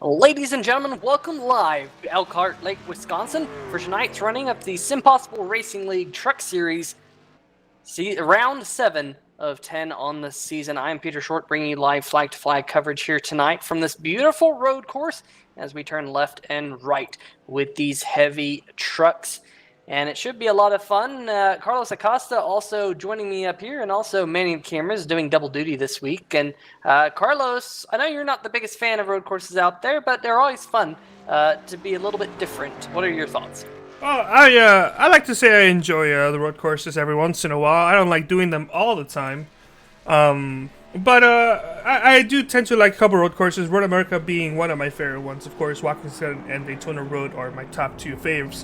Ladies and gentlemen, welcome live to Elkhart Lake, Wisconsin for tonight's running of the SimPossible Racing League Truck Series, round 7 of 10 on the season. I am Peter Short, bringing you live flag-to-flag coverage here tonight from this beautiful road course as we turn left and right with these heavy trucks. And it should be a lot of fun. Carlos Acosta also joining me up here and also manning the cameras, doing double duty this week. And Carlos, I know you're not the biggest fan of road courses out there, but they're always fun to be a little bit different. What are your thoughts? Oh, I like to say I enjoy the road courses every once in a while. I don't like doing them all the time, but I do tend to like a couple road courses. Road America being one of my favorite ones, of course. Watkins and Daytona Road are my top two faves.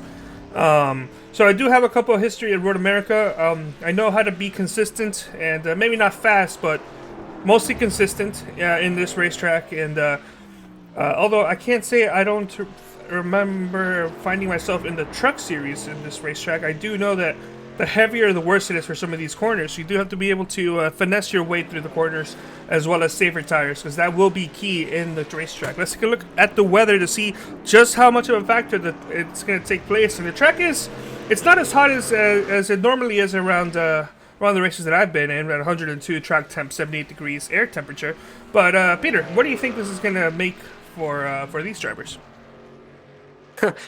So I do have a couple of history at Road America. I know how to be consistent and maybe not fast, but mostly consistent in this racetrack. And although I can't say I don't remember finding myself in the truck series in this racetrack, I do know that the heavier the worse it is for some of these corners. You do have to be able to finesse your way through the corners as well as save your tires, because that will be key in the racetrack. Let's take a look at the weather to see just how much of a factor that it's going to take place. And the track it's not as hot as it normally is around the races that I've been in, at 102 track temp, 78 degrees air temperature. But Peter, what do you think this is going to make for these drivers?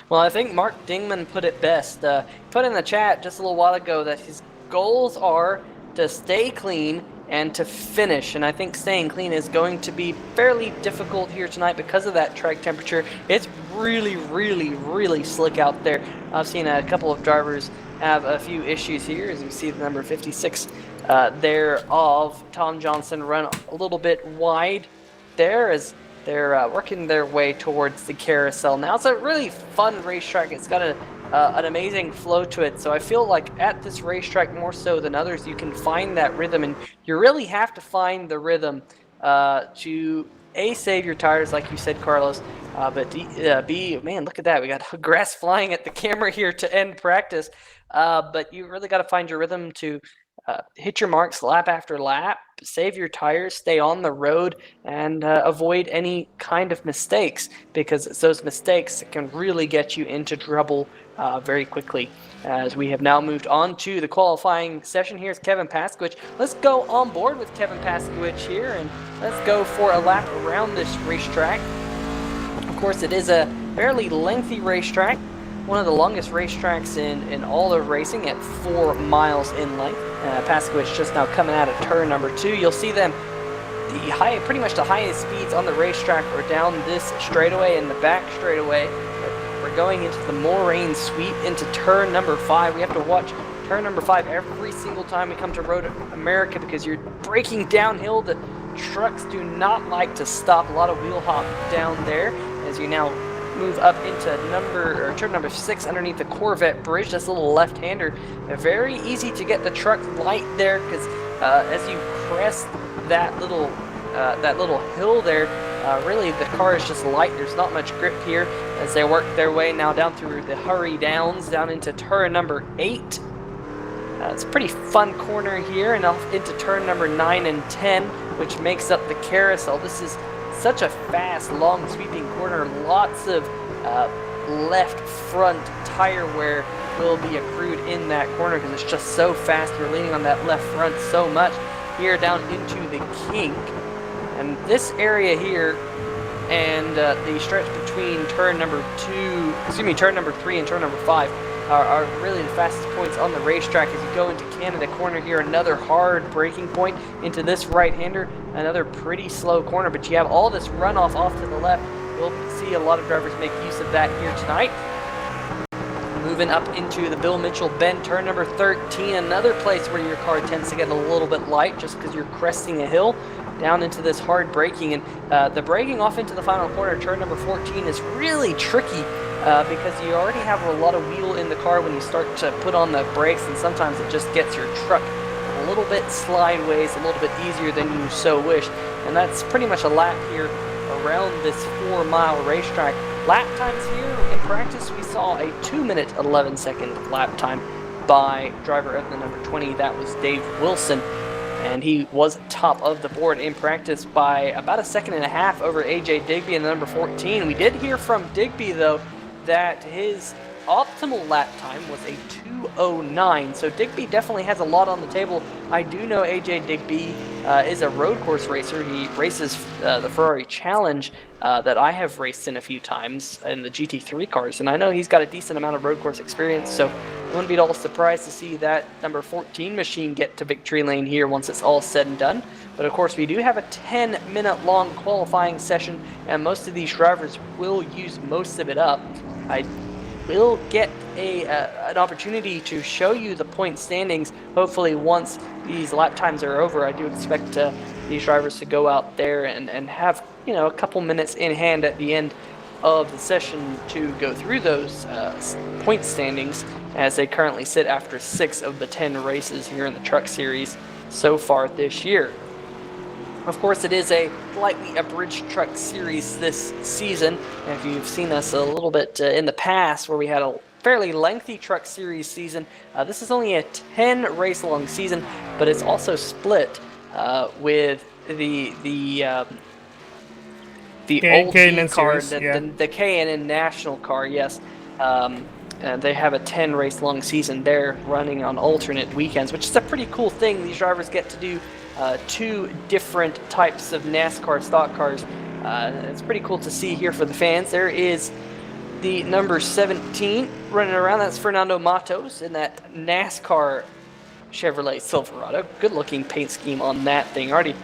Well, I think Mark Dingman put it best. Put in the chat just a little while ago that his goals are to stay clean and to finish. And I think staying clean is going to be fairly difficult here tonight because of that track temperature. It's really, really, really slick out there. I've seen a couple of drivers have a few issues here, as you see the number 56 there of Tom Johnson run a little bit wide there as they're working their way towards the carousel. Now, it's a really fun racetrack. It's got an amazing flow to it. So I feel like at this racetrack, more so than others, you can find that rhythm. And you really have to find the rhythm to, A, save your tires, like you said, Carlos. But B, man, look at that. We got grass flying at the camera here to end practice. But you really got to find your rhythm to hit your marks lap after lap, save your tires, stay on the road, and avoid any kind of mistakes, because it's those mistakes that can really get you into trouble very quickly. As we have now moved on to the qualifying session, here's Kevin Paskowicz. Let's go on board with Kevin Paskowicz here, and let's go for a lap around this racetrack. Of course, it is a fairly lengthy racetrack, one of the longest racetracks in all of racing at 4 miles in length. Paskowicz just now coming out of turn number 2. You'll see them, pretty much the highest speeds on the racetrack are down this straightaway and the back straightaway. We're going into the Moraine sweep into turn number 5. We have to watch turn number 5 every single time we come to Road America, because you're braking downhill. The trucks do not like to stop. A lot of wheel hop down there as you now move up into turn number 6 underneath the Corvette bridge. That's a little left-hander. Very easy to get the truck light there, because as you crest that little hill there, really the car is just light. There's not much grip here as they work their way now down through the Hurry Downs, down into turn number 8. It's a pretty fun corner here, and off into turn number 9 and 10, which makes up the carousel. This is such a fast, long, sweeping corner. Lots of left front tire wear will be accrued in that corner because it's just so fast. You're leaning on that left front so much. Here down into the kink. And this area here and the stretch between turn number 3 and turn number 5 are really the fastest points on the racetrack. As you go into Canada corner here, another hard braking point into this right-hander, another pretty slow corner, but you have all this runoff off to the left. We'll see a lot of drivers make use of that here tonight. Moving up into the Bill Mitchell Bend, turn number 13, another place where your car tends to get a little bit light just because you're cresting a hill. Down into this hard braking, and the braking off into the final corner, turn number 14, is really tricky because you already have a lot of wheel in the car when you start to put on the brakes, and sometimes it just gets your truck a little bit slideways, a little bit easier than you so wish. And that's pretty much a lap here around this 4-mile racetrack. Lap times here in practice, we saw a 2-minute 11-second lap time by driver of the number 20. That was Dave Wilson. and he was top of the board in practice by about a second and a half over AJ Digby in the number 14. We did hear from Digby, though, that his optimal lap time was a 2:09, so Digby definitely has a lot on the table. I do know AJ Digby is a road course racer. He races the Ferrari Challenge that I have raced in a few times in the GT3 cars, and I know he's got a decent amount of road course experience, so I wouldn't be at all surprised to see that number 14 machine get to victory lane here once it's all said and done. But of course, we do have a 10-minute long qualifying session, and most of these drivers will use most of it up. I will get an opportunity to show you the point standings, hopefully once these lap times are over. I do expect these drivers to go out there and have, a couple minutes in hand at the end of the session to go through those point standings, as they currently sit after 6 of the 10 races here in the Truck Series so far this year. Of course, it is a slightly abridged Truck Series this season. And if you've seen us a little bit in the past, where we had a fairly lengthy Truck Series season, this is only a 10 race long season, but it's also split with the old G car, the K&N National car. Yes. And they have a 10 race long season there, running on alternate weekends, which is a pretty cool thing. These drivers get to do 2 different types of NASCAR stock cars. It's pretty cool to see here for the fans. There is the number 17 running around. That's Fernando Matos in that NASCAR Chevrolet Silverado. Good looking paint scheme on that thing. I already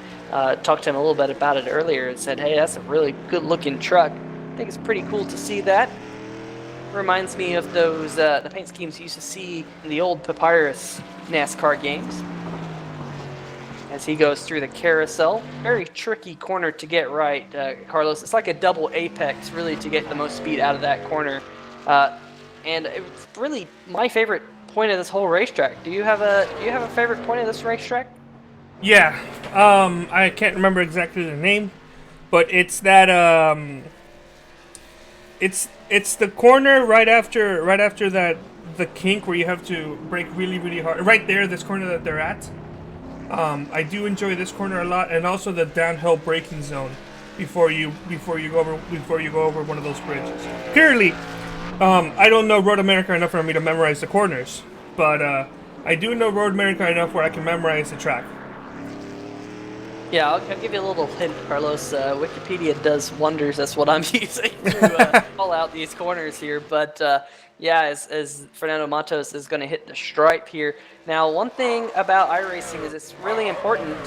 talked to him a little bit about it earlier and said, hey, that's a really good looking truck. I think it's pretty cool to see that. Reminds me of those the paint schemes you used to see in the old Papyrus NASCAR games. As he goes through the carousel, very tricky corner to get right, Carlos. It's like a double apex, really, to get the most speed out of that corner. And it's really my favorite point of this whole racetrack. Do you have a favorite point of this racetrack? Yeah, I can't remember exactly the name, but it's that it's the corner right after that, the kink where you have to brake really, really hard. Right there, this corner that they're at. I do enjoy this corner a lot, and also the downhill braking zone before you go over one of those bridges. Clearly, I don't know Road America enough for me to memorize the corners, but I do know Road America enough where I can memorize the track. Yeah, I'll give you a little hint, Carlos. Wikipedia does wonders. That's what I'm using to call out these corners here. But yeah, as Fernando Matos is going to hit the stripe here. Now, one thing about iRacing is it's really important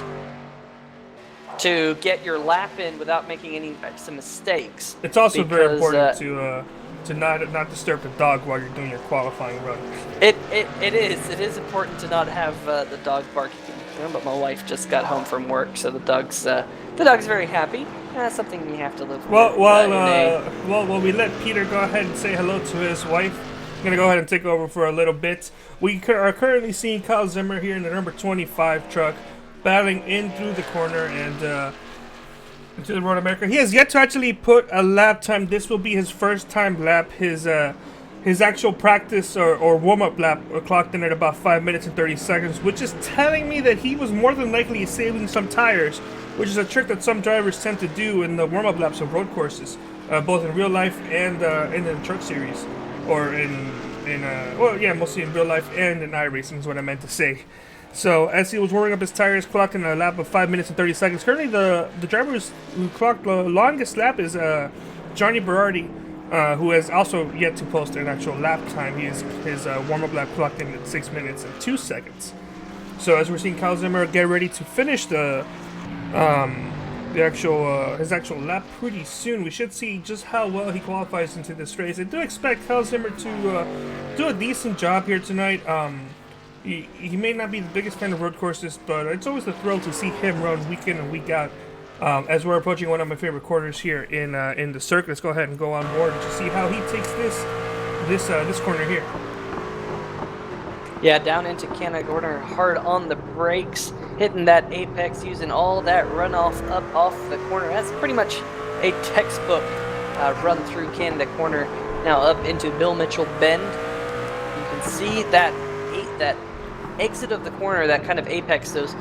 to get your lap in without making any types of mistakes. It's also very important to not disturb the dog while you're doing your qualifying run. It is important to not have the dog barking. But my wife just got home from work, so the dog's very happy. And that's something you have to live with. While we let Peter go ahead and say hello to his wife, I'm gonna go ahead and take over for a little bit. We are currently seeing Kyle Zimmer here in the number 25 truck, battling in through the corner and into the Road America. He has yet to actually put a lap time. This will be his first time lap. His actual practice or warm-up lap clocked in at about 5 minutes and 30 seconds, which is telling me that he was more than likely saving some tires, which is a trick that some drivers tend to do in the warm-up laps of road courses, both in real life and in the Truck Series, or mostly in real life and in iRacing is what I meant to say. So as he was warming up his tires, clocked in a lap of 5 minutes and 30 seconds. Currently, the driver who clocked the longest lap is Johnny Berardi, who has also yet to post an actual lap time. His warm-up lap clocked in at 6 minutes and 2 seconds. So as we're seeing Kyle Zimmer get ready to finish his actual lap pretty soon, we should see just how well he qualifies into this race. I do expect Kyle Zimmer to do a decent job here tonight. He may not be the biggest fan of road courses, but it's always a thrill to see him run week in and week out. As we're approaching one of my favorite corners here in the circuit, let's go ahead and go on board to see how he takes this corner here. Yeah, down into Canada corner, hard on the brakes, hitting that apex, using all that runoff up off the corner. That's pretty much a textbook run through Canada corner. Now up into Bill Mitchell Bend. You can see that exit of the corner, that kind of apex, those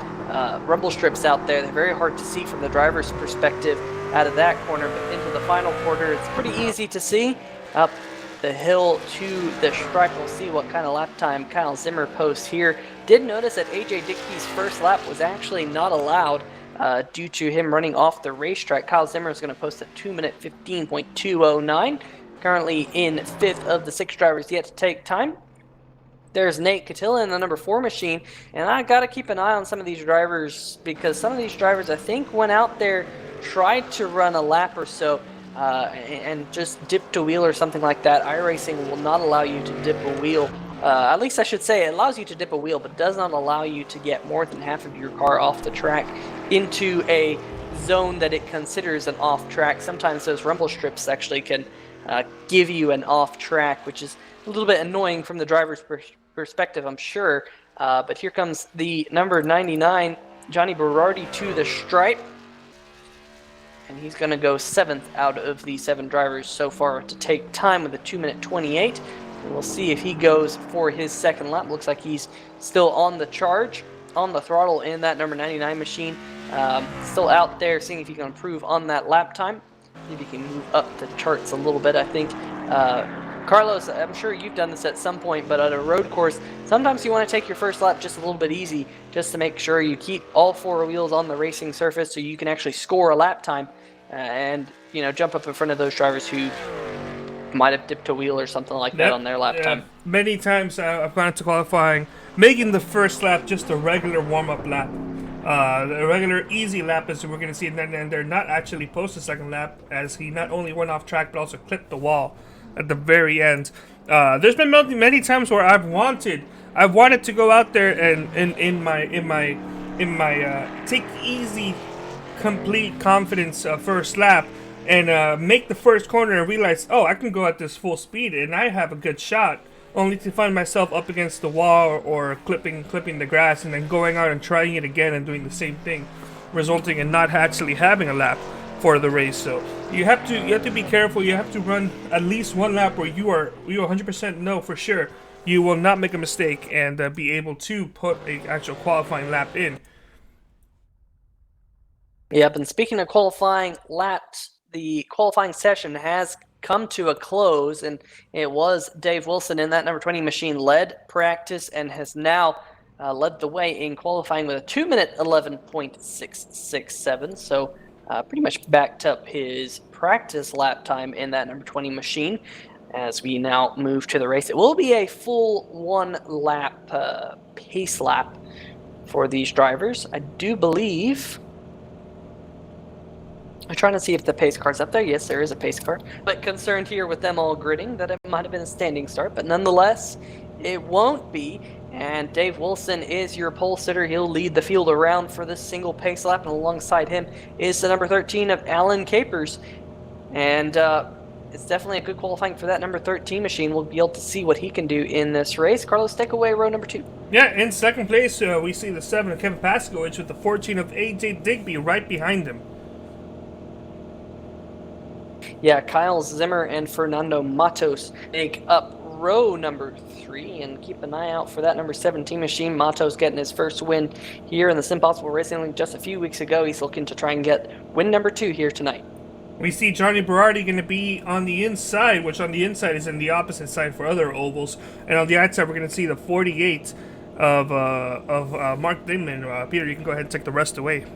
rumble strips out there. They're very hard to see from the driver's perspective out of that corner, but into the final quarter, it's pretty easy to see. Up the hill to the stripe, we'll see what kind of lap time Kyle Zimmer posts here. Did notice that AJ Dickey's first lap was actually not allowed due to him running off the racetrack. Kyle Zimmer is going to post a 2-minute 15.209. Currently in fifth of the 6 drivers yet to take time. There's Nate Catilla in the number 4 machine, and I got to keep an eye on some of these drivers because some of these drivers, I think, went out there, tried to run a lap or so, and just dipped a wheel or something like that. iRacing will not allow you to dip a wheel. At least I should say it allows you to dip a wheel, but does not allow you to get more than half of your car off the track into a zone that it considers an off track. Sometimes those rumble strips actually can give you an off track, which is a little bit annoying from the driver's perspective, I'm sure. But here comes the number 99, Johnny Berardi, to the stripe. And he's going to go 7th out of the 7 drivers so far to take time with a 2-minute 28. And we'll see if he goes for his second lap. Looks like he's still on the charge, on the throttle in that number 99 machine. Still out there, seeing if he can improve on that lap time. See if he can move up the charts a little bit. I think, Carlos, I'm sure you've done this at some point, but at a road course, sometimes you want to take your first lap just a little bit easy, just to make sure you keep all 4 wheels on the racing surface so you can actually score a lap time and, you know, jump up in front of those drivers who might have dipped a wheel or something like that on their lap time. Many times I've gone into qualifying, making the first lap just a regular warm-up lap. The regular easy lap, as we're going to see, and then they're not actually post a second lap, as he not only went off track but also clipped the wall at the very end. There's been many times where I've wanted to go out there and in my take easy, complete confidence first lap and make the first corner and realize, oh, I can go at this full speed and I have a good shot, only to find myself up against the wall or clipping the grass and then going out and trying it again and doing the same thing, resulting in not actually having a lap for the race. So you have to be careful. You have to run at least one lap where you 100% know for sure you will not make a mistake and be able to put an actual qualifying lap in. Yep, and speaking of qualifying laps, the qualifying session has come to a close, and it was Dave Wilson in that number 20 machine led practice and has now led the way in qualifying with a 2-minute 11.667. So pretty much backed up his practice lap time in that number 20 machine. As we now move to the race, it will be a full 1 lap pace lap for these drivers. I do believe. I'm trying to see if the pace car's up there. Yes, there is a pace car. But concerned here with them all gridding that it might have been a standing start. But nonetheless, it won't be. And Dave Wilson is your pole sitter. He'll lead the field around for this single pace lap. And alongside him is the number 13 of Alan Capers. And it's definitely a good qualifying for that number 13 machine. We'll be able to see what he can do in this race. Carlos, take away row number 2. Yeah, in second place, we see the 7 of Kevin Paskowicz with the 14 of AJ Digby right behind him. Yeah, Kyle Zimmer and Fernando Matos make up row number 3, and keep an eye out for that number 17 machine. Matos getting his first win here in the SimPossible Racing League just a few weeks ago. He's looking to try and get win number 2 here tonight. We see Johnny Berardi going to be on the inside, which on the inside is in the opposite side for other ovals, and on the outside we're going to see the 48 of Mark Dingman. Peter, you can go ahead and take the rest away.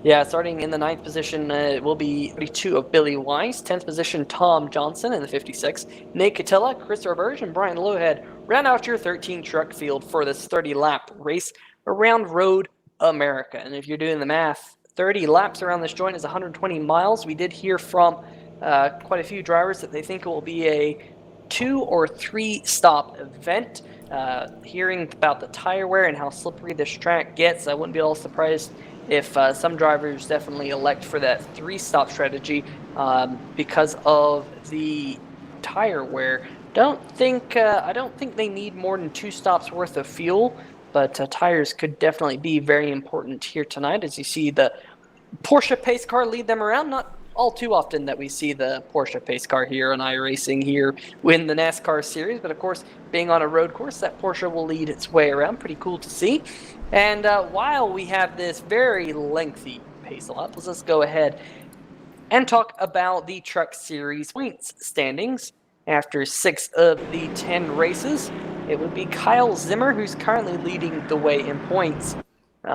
Yeah, starting in the 9th position, it will be 32 of Billy Weiss. 10th position, Tom Johnson in the 56. Nate Catilla, Christopher Burge, and Brian Lowhead round out your 13 truck field for this 30-lap race around Road America. And if you're doing the math, 30 laps around this joint is 120 miles. We did hear from quite a few drivers that they think it will be a 2 or 3 stop event. Hearing about the tire wear and how slippery this track gets, I wouldn't be all surprised if some drivers definitely elect for that 3-stop strategy because of the tire wear. I don't think they need more than 2 stops worth of fuel, but tires could definitely be very important here tonight. As you see the Porsche pace car lead them around, not all too often that we see the Porsche pace car here on iRacing here win the NASCAR series. But of course, being on a road course, that Porsche will lead its way around. Pretty cool to see. And while we have this very lengthy pace lap, let's just go ahead and talk about the Truck Series points standings. After 6 of the 10 races, it would be Kyle Zimmer who's currently leading the way in points.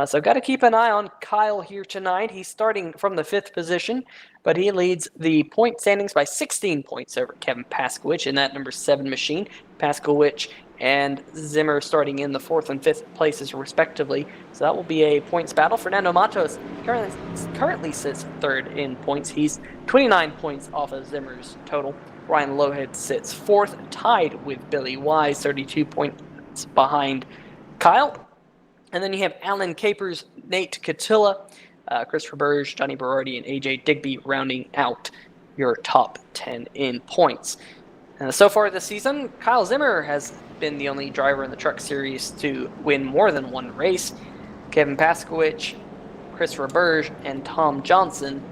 So got to keep an eye on Kyle here tonight. He's starting from the 5th position, but he leads the point standings by 16 points over Kevin Paskowicz in that number 7 machine. Paskowicz and Zimmer starting in the 4th and 5th places respectively. So that will be a points battle. Fernando Matos currently sits 3rd in points. He's 29 points off of Zimmer's total. Ryan Lowhead sits 4th, tied with Billy Wise, 32 points behind Kyle. And then you have Alan Capers, Nate Catilla, Christopher Burge, Johnny Berardi, and AJ Digby rounding out your top 10 in points. So far this season, Kyle Zimmer has been the only driver in the Truck Series to win more than one race. Kevin Paskowicz, Christopher Burge, and Tom Johnson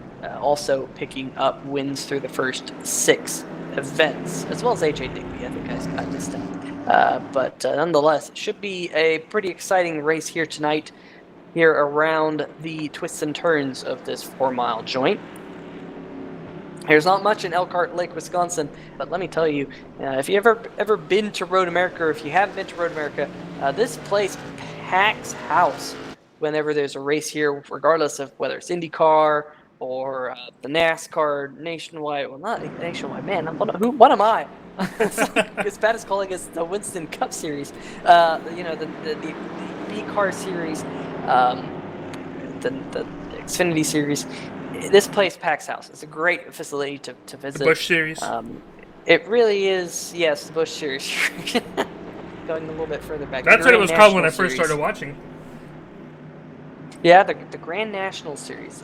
also picking up wins through the first 6 events, as well as AJ Digby. I think I missed him. But nonetheless, it should be a pretty exciting race here tonight, here around the twists and turns of this 4-mile joint. There's not much in Elkhart Lake, Wisconsin, but let me tell you, if you've ever been to Road America, or if you haven't been to Road America, this place packs house whenever there's a race here, regardless of whether it's IndyCar or the NASCAR nationwide. Well, not nationwide, man. What am I? It's like, as bad as calling us the Winston Cup Series. The B Car Series, the Xfinity Series. This place packs house. It's a great facility to visit. The Busch Series. It really is. Yes, the Busch Series. Going a little bit further back. That's what it was called when I first started watching. Yeah, the Grand National Series.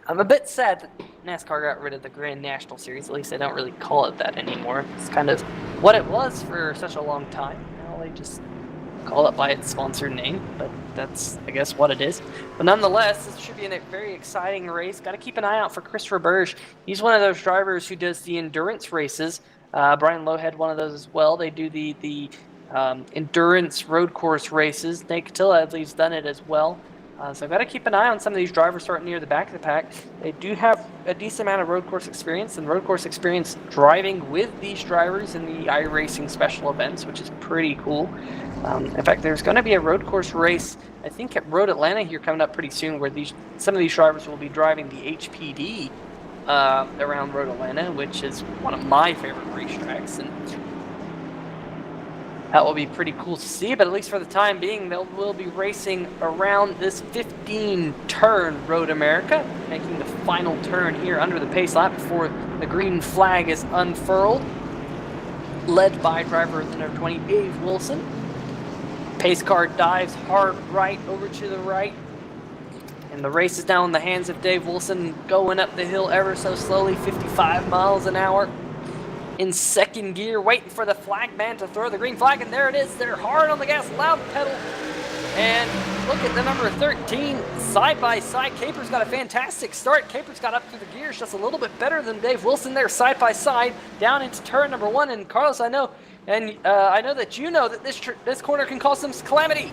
I'm a bit sad that NASCAR got rid of the Grand National Series. At least they don't really call it that anymore. It's kind of what it was for such a long time. Now they just call it by its sponsored name, but that's, I guess, what it is. But nonetheless, this should be a very exciting race. Got to keep an eye out for Christopher Burge. He's one of those drivers who does the endurance races. Brian Lowhead, one of those as well. They do the endurance road course races. Nate Catilla, I believe, has done it as well. So I've got to keep an eye on some of these drivers starting near the back of the pack. They do have a decent amount of road course experience, and road course experience driving with these drivers in the iRacing special events, which is pretty cool. In fact, there's going to be a road course race, I think, at Road Atlanta here coming up pretty soon, where some of these drivers will be driving the HPD around Road Atlanta, which is one of my favorite racetracks, and that will be pretty cool to see. But at least for the time being, we'll be racing around this 15-turn Road America, making the final turn here under the pace lap before the green flag is unfurled, led by driver number 20, Dave Wilson. Pace car dives hard right over to the right, and the race is now in the hands of Dave Wilson, going up the hill ever so slowly, 55 miles an hour. In second gear, waiting for the flag man to throw the green flag, and there it is. They're hard on the gas, loud pedal. And look at the number 13, side by side. Capers got a fantastic start. Capers got up through the gears just a little bit better than Dave Wilson there, side by side, down into turn number 1. And Carlos, I know that you know that this corner can cause some calamity.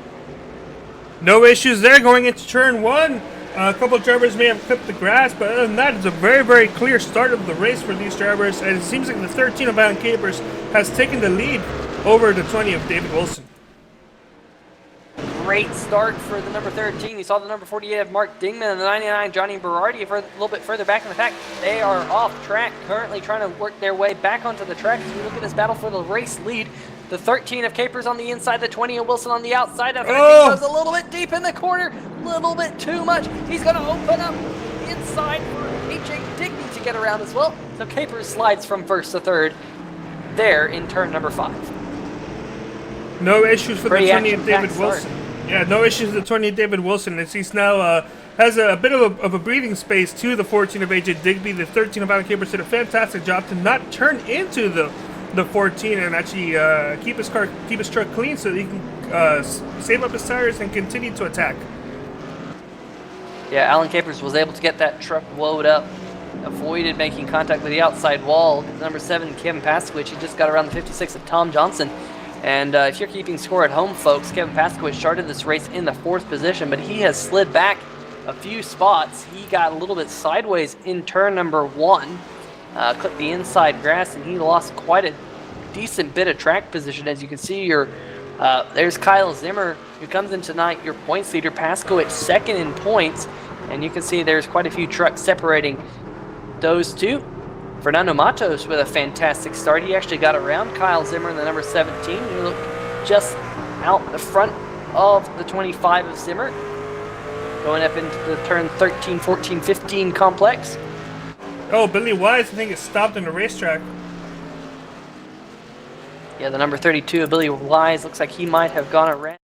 No issues there going into turn 1. A couple of drivers may have clipped the grass, but other than that, it's a very, very clear start of the race for these drivers, and it seems like the 13 of Alan Capers has taken the lead over the 20 of David Wilson. Great start for the number 13. You saw the number 48 of Mark Dingman and the 99 Johnny Berardi a little bit further back in the pack. They are off track, currently trying to work their way back onto the track as we look at this battle for the race lead. The 13 of Capers on the inside, the 20 of Wilson on the outside. The 13 goes a little bit deep in the corner, a little bit too much. He's going to open up inside for AJ Digby to get around as well. So Capers slides from first to third there in turn number 5. No issues for the 20 of David Wilson. Yeah, no issues with the 20 of David Wilson, as he's now has a bit of a breathing space to the 14 of AJ Digby. The 13 of Alan Capers did a fantastic job to not turn into the 14 and actually keep his truck clean so that he can save up his tires and continue to attack. Yeah, Alan Capers was able to get that truck load up, avoided making contact with the outside wall. Number 7, Kevin Paskowicz, he just got around the 56 of Tom Johnson. And if you're keeping score at home, folks, Kevin Paskowicz started this race in the 4th position, but he has slid back a few spots. He got a little bit sideways in turn number 1, clipped the inside grass, and he lost quite a decent bit of track position. As you can see, there's Kyle Zimmer, who comes in tonight, your points leader. Paskowicz second in points, and you can see there's quite a few trucks separating those two. Fernando Matos with a fantastic start. He actually got around Kyle Zimmer in the number 17. He looked just out the front of the 25 of Zimmer, going up into the turn 13, 14, 15 complex. Oh, Billy Wise, I think, is stopped on the racetrack. Yeah, the number 32 of Billy Wise looks like he might have gone around.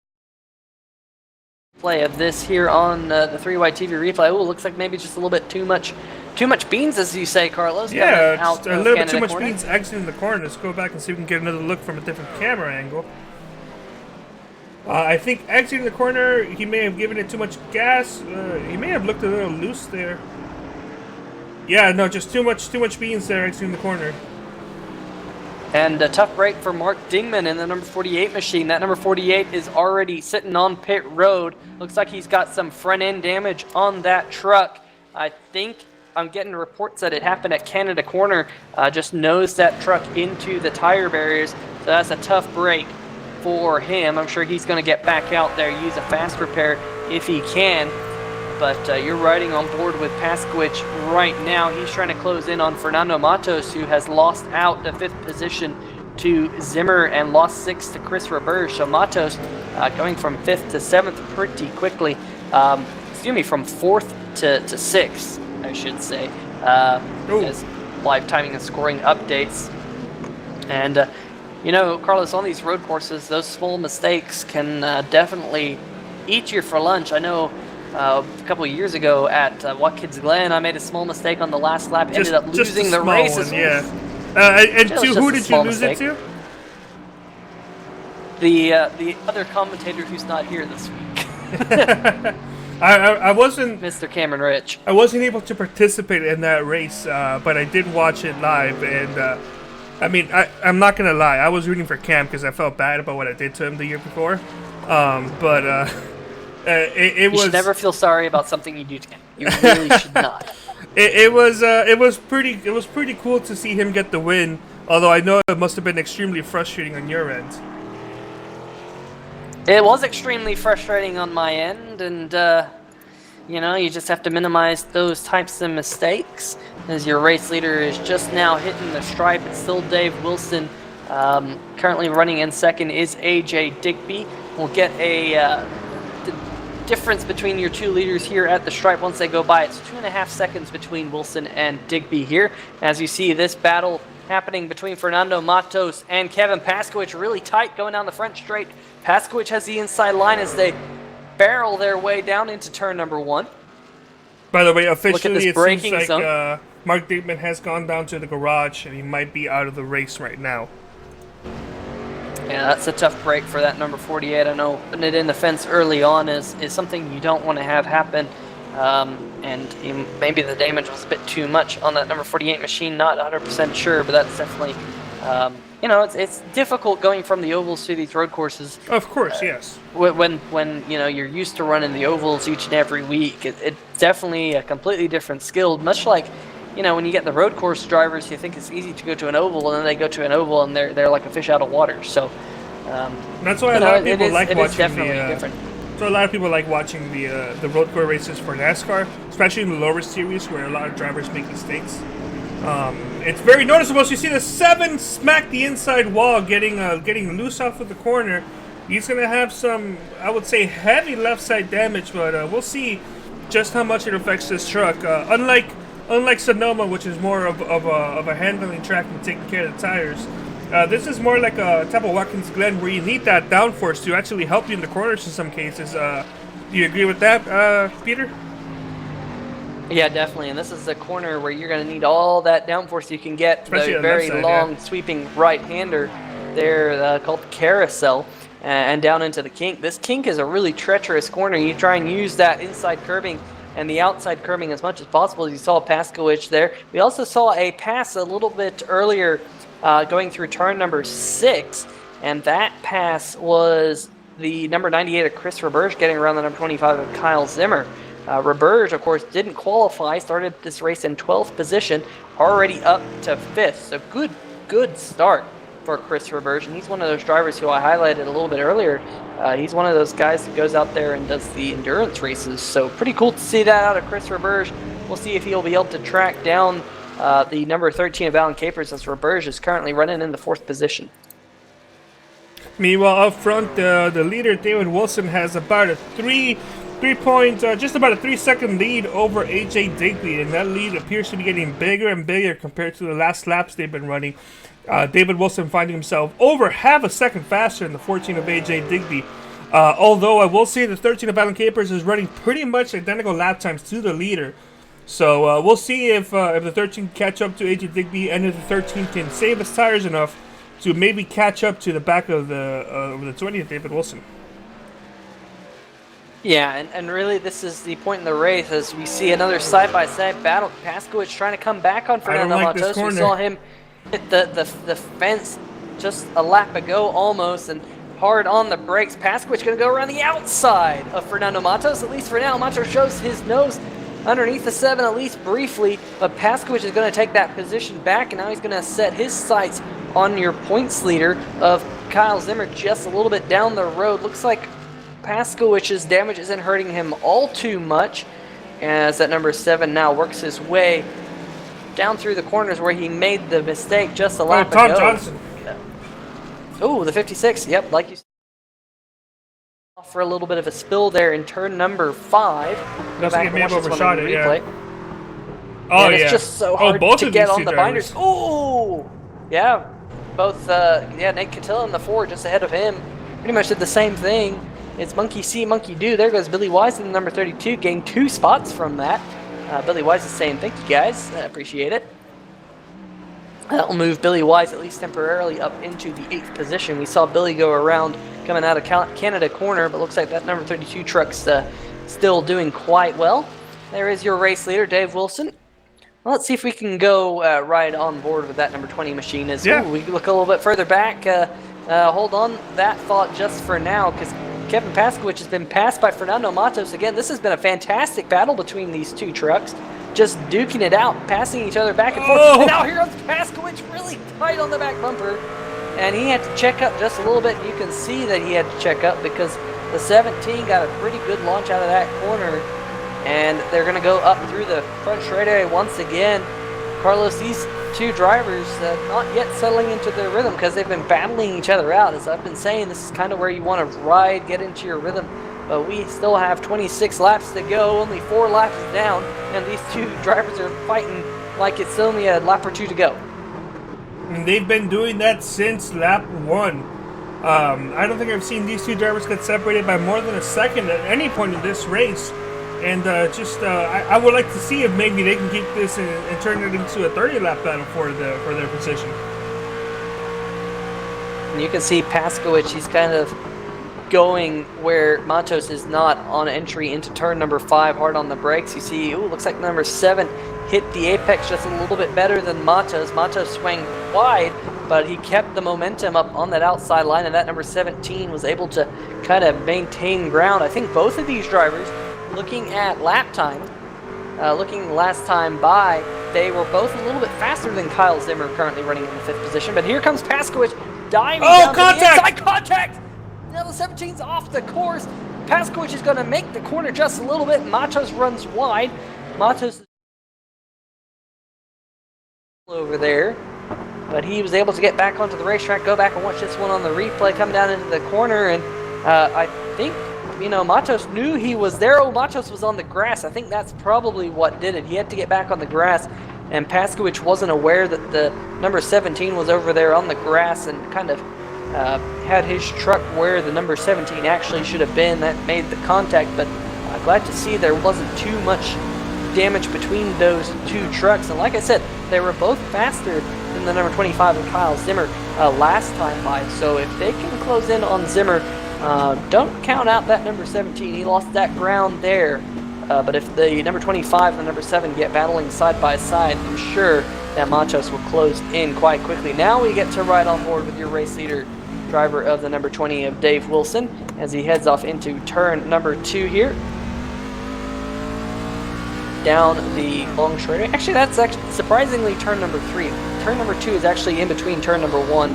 Play of this here on the 3Y TV replay. Oh, looks like maybe just a little bit too much beans, as you say, Carlos. Yeah, just a little bit too much beans exiting the corner. Let's go back and see if we can get another look from a different camera angle. I think exiting the corner, he may have given it too much gas. He may have looked a little loose there. Yeah, no, just too much beans there exiting the corner. And a tough break for Mark Dingman in the number 48 machine. That number 48 is already sitting on pit road. Looks like he's got some front end damage on that truck. I think I'm getting reports that it happened at Canada Corner. Just nosed that truck into the tire barriers. So that's a tough break for him. I'm sure he's going to get back out there, use a fast repair if he can. But you're riding on board with Paskowicz right now. He's trying to close in on Fernando Matos, who has lost out the 5th position to Zimmer and lost 6th to Chris Roberge. So Matos going from 5th to 7th pretty quickly. From 4th to 6th, I should say. As live timing and scoring updates. And, Carlos, on these road courses, those small mistakes can definitely eat you for lunch. I know a couple of years ago at Watkins Glen, I made a small mistake on the last lap, ended up losing the race. Yeah. And to who did you lose it to? The other commentator who's not here this week. I wasn't... Mr. Cameron Rich. I wasn't able to participate in that race, but I did watch it live, and I'm not going to lie, I was rooting for Cam because I felt bad about what I did to him the year before. You should never feel sorry about something you do to him. You really should not. It was pretty cool to see him get the win. Although I know it must have been extremely frustrating on your end. It was extremely frustrating on my end, and you just have to minimize those types of mistakes. As your race leader is just now hitting the stripe, it's still Dave Wilson. Currently running in second is AJ Digby. We'll get a difference between your two leaders here at the stripe once they go by. It's 2.5 seconds between Wilson and Digby here. As you see this battle happening between Fernando Matos and Kevin Paskowicz, really tight going down the front straight. Paskowicz has the inside line as they barrel their way down into turn number 1. By the way, officially it seems like Mark Dingman has gone down to the garage and he might be out of the race right now. Yeah, that's a tough break for that number 48. I know putting it in the fence early on is something you don't want to have happen. And maybe the damage was a bit too much on that number 48 machine. Not 100% sure, but that's definitely, it's difficult going from the ovals to these road courses. Of course, yes. When you're used to running the ovals each and every week, it's definitely a completely different skill. Much like, when you get the road course drivers, you think it's easy to go to an oval, and then they go to an oval and they're like a fish out of water. So that's why a lot of people like watching different. So a lot of people like watching the road course races for NASCAR, especially in the lower series where a lot of drivers make mistakes. It's very noticeable. So you see the 7 smack the inside wall, getting loose off of the corner. He's gonna have some, I would say, heavy left side damage, but we'll see just how much it affects this truck. Unlike Sonoma, which is more of a handling track and taking care of the tires, this is more like a type of Watkins Glen where you need that downforce to actually help you in the corners in some cases. Do you agree with that, Peter? Yeah, definitely. And this is a corner where you're going to need all that downforce you can get. Especially the very long, sweeping right-hander there called Carousel. And down into the kink. This kink is a really treacherous corner. You try and use that inside curbing and the outside curving as much as possible. You saw Paskowicz there. We also saw a pass a little bit earlier going through turn number 6, and that pass was the number 98 of Chris Roberge getting around the number 25 of Kyle Zimmer. Roberge, of course, didn't qualify, started this race in 12th position, already up to 5th. So good start for Chris Roberge, and he's one of those drivers who I highlighted a little bit earlier. He's one of those guys that goes out there and does the endurance races, so pretty cool to see that out of Chris Roberge. We'll see if he'll be able to track down the number 13 of Alan Capers, as Roberge is currently running in the 4th position. Meanwhile, up front, the leader David Wilson has about a just about a 3-second lead over AJ Digby, and that lead appears to be getting bigger and bigger compared to the last laps they've been running. David Wilson finding himself over half a second faster than the 14 of AJ Digby. Although I will say the 13 of Alan Capers is running pretty much identical lap times to the leader. So we'll see if the 13 can catch up to AJ Digby, and if the 13 can save his tires enough to maybe catch up to the back of the 20 of David Wilson. Yeah, and really this is the point in the race as we see another side-by-side battle. Paskowicz trying to come back on Fernando Matos. We saw him hit the fence just a lap ago almost, and hard on the brakes. Paskowicz going to go around the outside of Fernando Matos. At least for now, Matos shows his nose underneath the 7 at least briefly, but Paskowicz is going to take that position back, and now he's going to set his sights on your points leader of Kyle Zimmer just a little bit down the road. Looks like Paskowicz's damage isn't hurting him all too much, as that number 7 now works his way down through the corners where he made the mistake just a lap ago. Tom Johnson. Oh, the 56. Yep, like you said. For a little bit of a spill there in turn number 5. Looks like he may have overshot it, yeah. Oh, and it's just so hard to get on the binders. Oh, yeah. Both, Nate Cattilla in the 4 just ahead of him pretty much did the same thing. It's monkey see, monkey do. There goes Billy Wise in the number 32, gained 2 spots from that. Billy Wise is saying, thank you guys, I appreciate it. That'll move Billy Wise at least temporarily up into the 8th position. We saw Billy go around coming out of Canada corner, but looks like that number 32 truck's still doing quite well. There is your race leader, Dave Wilson. Well, let's see if we can go right on board with that number 20 machine. We look a little bit further back. Hold on that thought just for now, because Kevin Paskowicz has been passed by Fernando Matos again. This has been a fantastic battle between these two trucks, just duking it out, passing each other back and forth. And now here comes Paskowicz, really tight on the back bumper, and he had to check up just a little bit. You can see that he had to check up because the 17 got a pretty good launch out of that corner, and they're going to go up through the front straightaway once again. Carlos, these two drivers not yet settling into their rhythm because they've been battling each other out. As I've been saying, this is kind of where you want to ride, get into your rhythm. But we still have 26 laps to go, only 4 laps down, and these two drivers are fighting like it's only a lap or 2 to go. And they've been doing that since lap 1. I don't think I've seen these two drivers get separated by more than a second at any point in this race. And I would like to see if maybe they can keep this and turn it into a 30-lap battle for their position. And you can see Paskowicz, he's kind of going where Matos is not on entry into turn number 5, hard on the brakes. You see, looks like number 7 hit the apex just a little bit better than Matos. Matos swung wide, but he kept the momentum up on that outside line, and that number 17 was able to kind of maintain ground. I think both of these drivers, looking at lap time, looking last time by, they were both a little bit faster than Kyle Zimmer, currently running in the 5th position. But here comes Paskowicz diving down to the inside. Contact! Now the 17's off the course. Paskowicz is going to make the corner just a little bit. Matos runs wide. Matos over there, but he was able to get back onto the racetrack. Go back and watch this one on the replay. Come down into the corner, and I think, Matos knew he was there. Matos was on the grass. I think that's probably what did it. He had to get back on the grass, and Paskowicz wasn't aware that the number 17 was over there on the grass and kind of had his truck where the number 17 actually should have been. That made the contact, but glad to see there wasn't too much damage between those two trucks. And like I said, they were both faster than the number 25 of Kyle Zimmer last time by. So if they can close in on Zimmer, don't count out that number 17. He lost that ground there But if the number 25 and the number 7 get battling side by side, I'm sure that Matos will close in quite quickly. Now we get to ride on board with your race leader, driver of the number 20 of Dave Wilson, as he heads off into turn number 2 here. Down the long straight. Actually, that's actually surprisingly turn number 3. Turn number 2 is actually in between turn number 1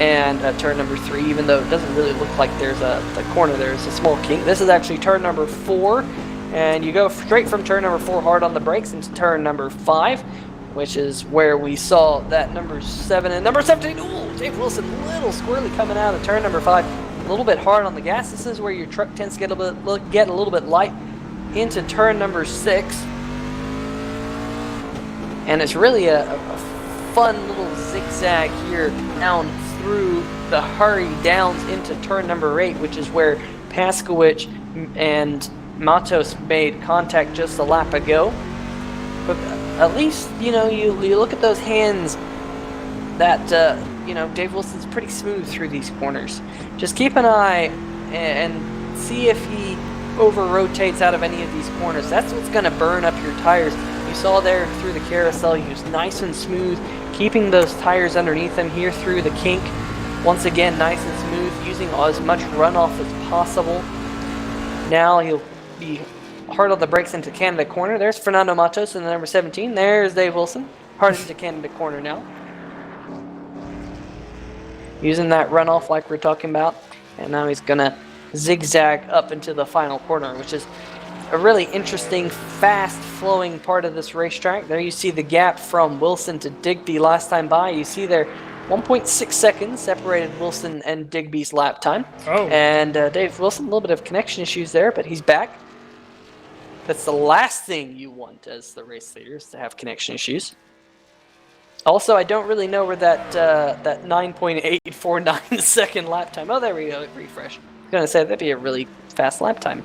and turn number 3, even though it doesn't really look like there's a corner. There's a small kink. This is actually turn number 4, and you go straight from turn number 4 hard on the brakes into turn number 5, which is where we saw that number 7 and number 17. Ooh, Dave Wilson, a little squirrely coming out of turn number 5. A little bit hard on the gas. This is where your truck tends to get a little bit light into turn number 6. And it's really a fun little zigzag here down through the Hurry Downs into turn number 8, which is where Paskowicz and Matos made contact just a lap ago. But at least, you look at those hands that, Dave Wilson's pretty smooth through these corners. Just keep an eye and see if he over-rotates out of any of these corners. That's what's going to burn up your tires. You saw there through the carousel, he was nice and smooth, keeping those tires underneath him here through the kink. Once again, nice and smooth, using as much runoff as possible. Now he'll be hard on the brakes into Canada corner. There's Fernando Matos in the number 17. There's Dave Wilson, hard into Canada corner now. Using that runoff like we're talking about. And now he's going to zigzag up into the final corner, which is a really interesting, fast-flowing part of this racetrack. There you see the gap from Wilson to Digby last time by. You see there 1.6 seconds separated Wilson and Digby's lap time. Oh. And Dave Wilson, a little bit of connection issues there, but he's back. That's the last thing you want as the race leader, is to have connection issues. Also, I don't really know where that 9.849 second lap time. Oh, there we go. Refresh. I was going to say, that'd be a really fast lap time.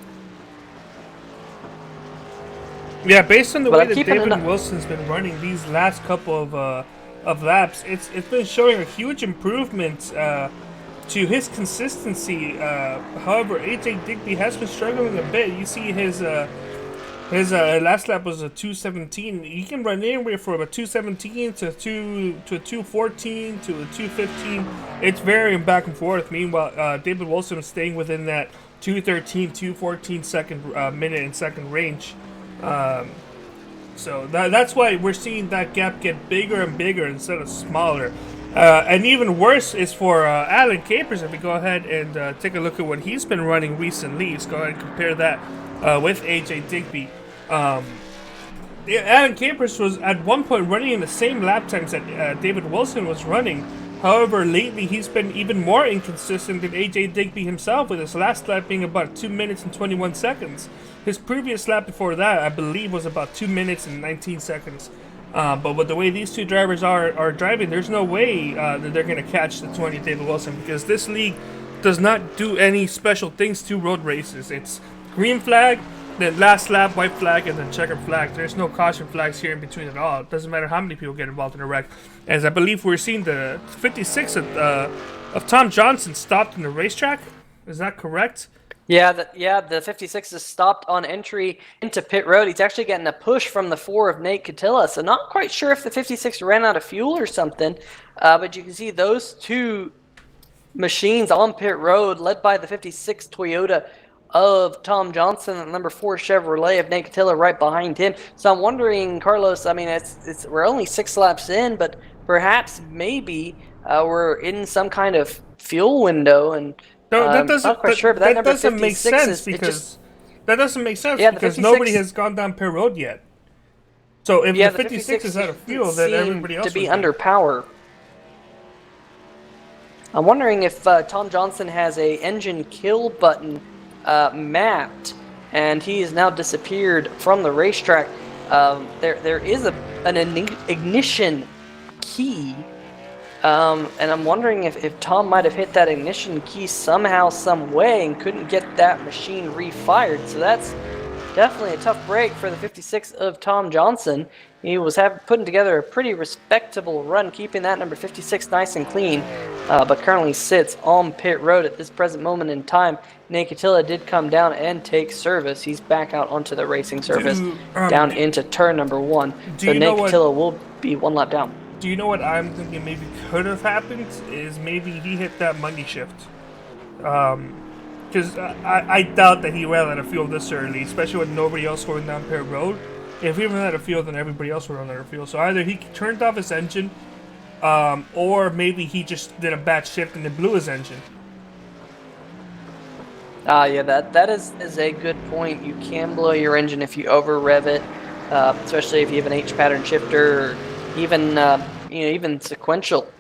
Yeah, based on the way that David Wilson's been running these last couple of laps, it's been showing a huge improvement to his consistency. However, AJ Digby has been struggling a bit. You see his last lap was a 2:17. He can run anywhere from a 2:17 to a 2:14 to a 2:15. It's varying back and forth. Meanwhile, David Wilson is staying within that 2:13, 2:14 second minute and second range. So that's why we're seeing that gap get bigger and bigger instead of smaller. And even worse is for Alan Capers. If we go ahead and take a look at what he's been running recently, let's go ahead and compare that with AJ Digby. Alan Capers was at one point running in the same lap times that David Wilson was running. However, lately he's been even more inconsistent than AJ Digby himself, with his last lap being about 2 minutes and 21 seconds. His previous lap before that, I believe, was about 2 minutes and 19 seconds. But with the way these two drivers are driving, there's no way that they're going to catch the 20 David Wilson, because this league does not do any special things to road races. It's green flag, then last lap, white flag, and then checkered flag. There's no caution flags here in between at all. It doesn't matter how many people get involved in a wreck. As I believe we're seeing the 56 of Tom Johnson stopped in the racetrack. Is that correct? Yeah, the 56 is stopped on entry into pit road. He's actually getting a push from the 4 of Nate Catilla. So not quite sure if the 56 ran out of fuel or something. But you can see those two machines on pit road, led by the 56 Toyota of Tom Johnson and number 4 Chevrolet of Nate Catilla right behind him. So I'm wondering, Carlos, I mean, we're only 6 laps in, but perhaps maybe we're in some kind of fuel window, and no, that doesn't, not quite sure, but that doesn't make sense, because that doesn't make sense, because nobody has gone down pit road yet. So if the 56 is out of fuel, then everybody else to be under power. I'm wondering if Tom Johnson has a engine kill button mapped, and he has now disappeared from the racetrack. There is an ignition key, and I'm wondering if Tom might have hit that ignition key somehow, some way, and couldn't get that machine refired. So that's Definitely a tough break for the 56 of Tom Johnson. He was putting together a pretty respectable run, keeping that number 56 nice and clean, but currently sits on pit road at this present moment in time. Nate Catilla did come down and take service. He's back out onto the racing surface, down into turn number 1. So you know Nate what? Catilla will be 1 lap down. Do you know what I'm thinking maybe could have happened? Is maybe he hit that money shift. Because I doubt that he ran out of fuel this early, especially with nobody else going down pit road. If he ran out of fuel, then everybody else would run out of fuel. So either he turned off his engine, or maybe he just did a bad shift and it blew his engine. Yeah, that is a good point. You can blow your engine if you over rev it, especially if you have an H pattern shifter, or even even sequential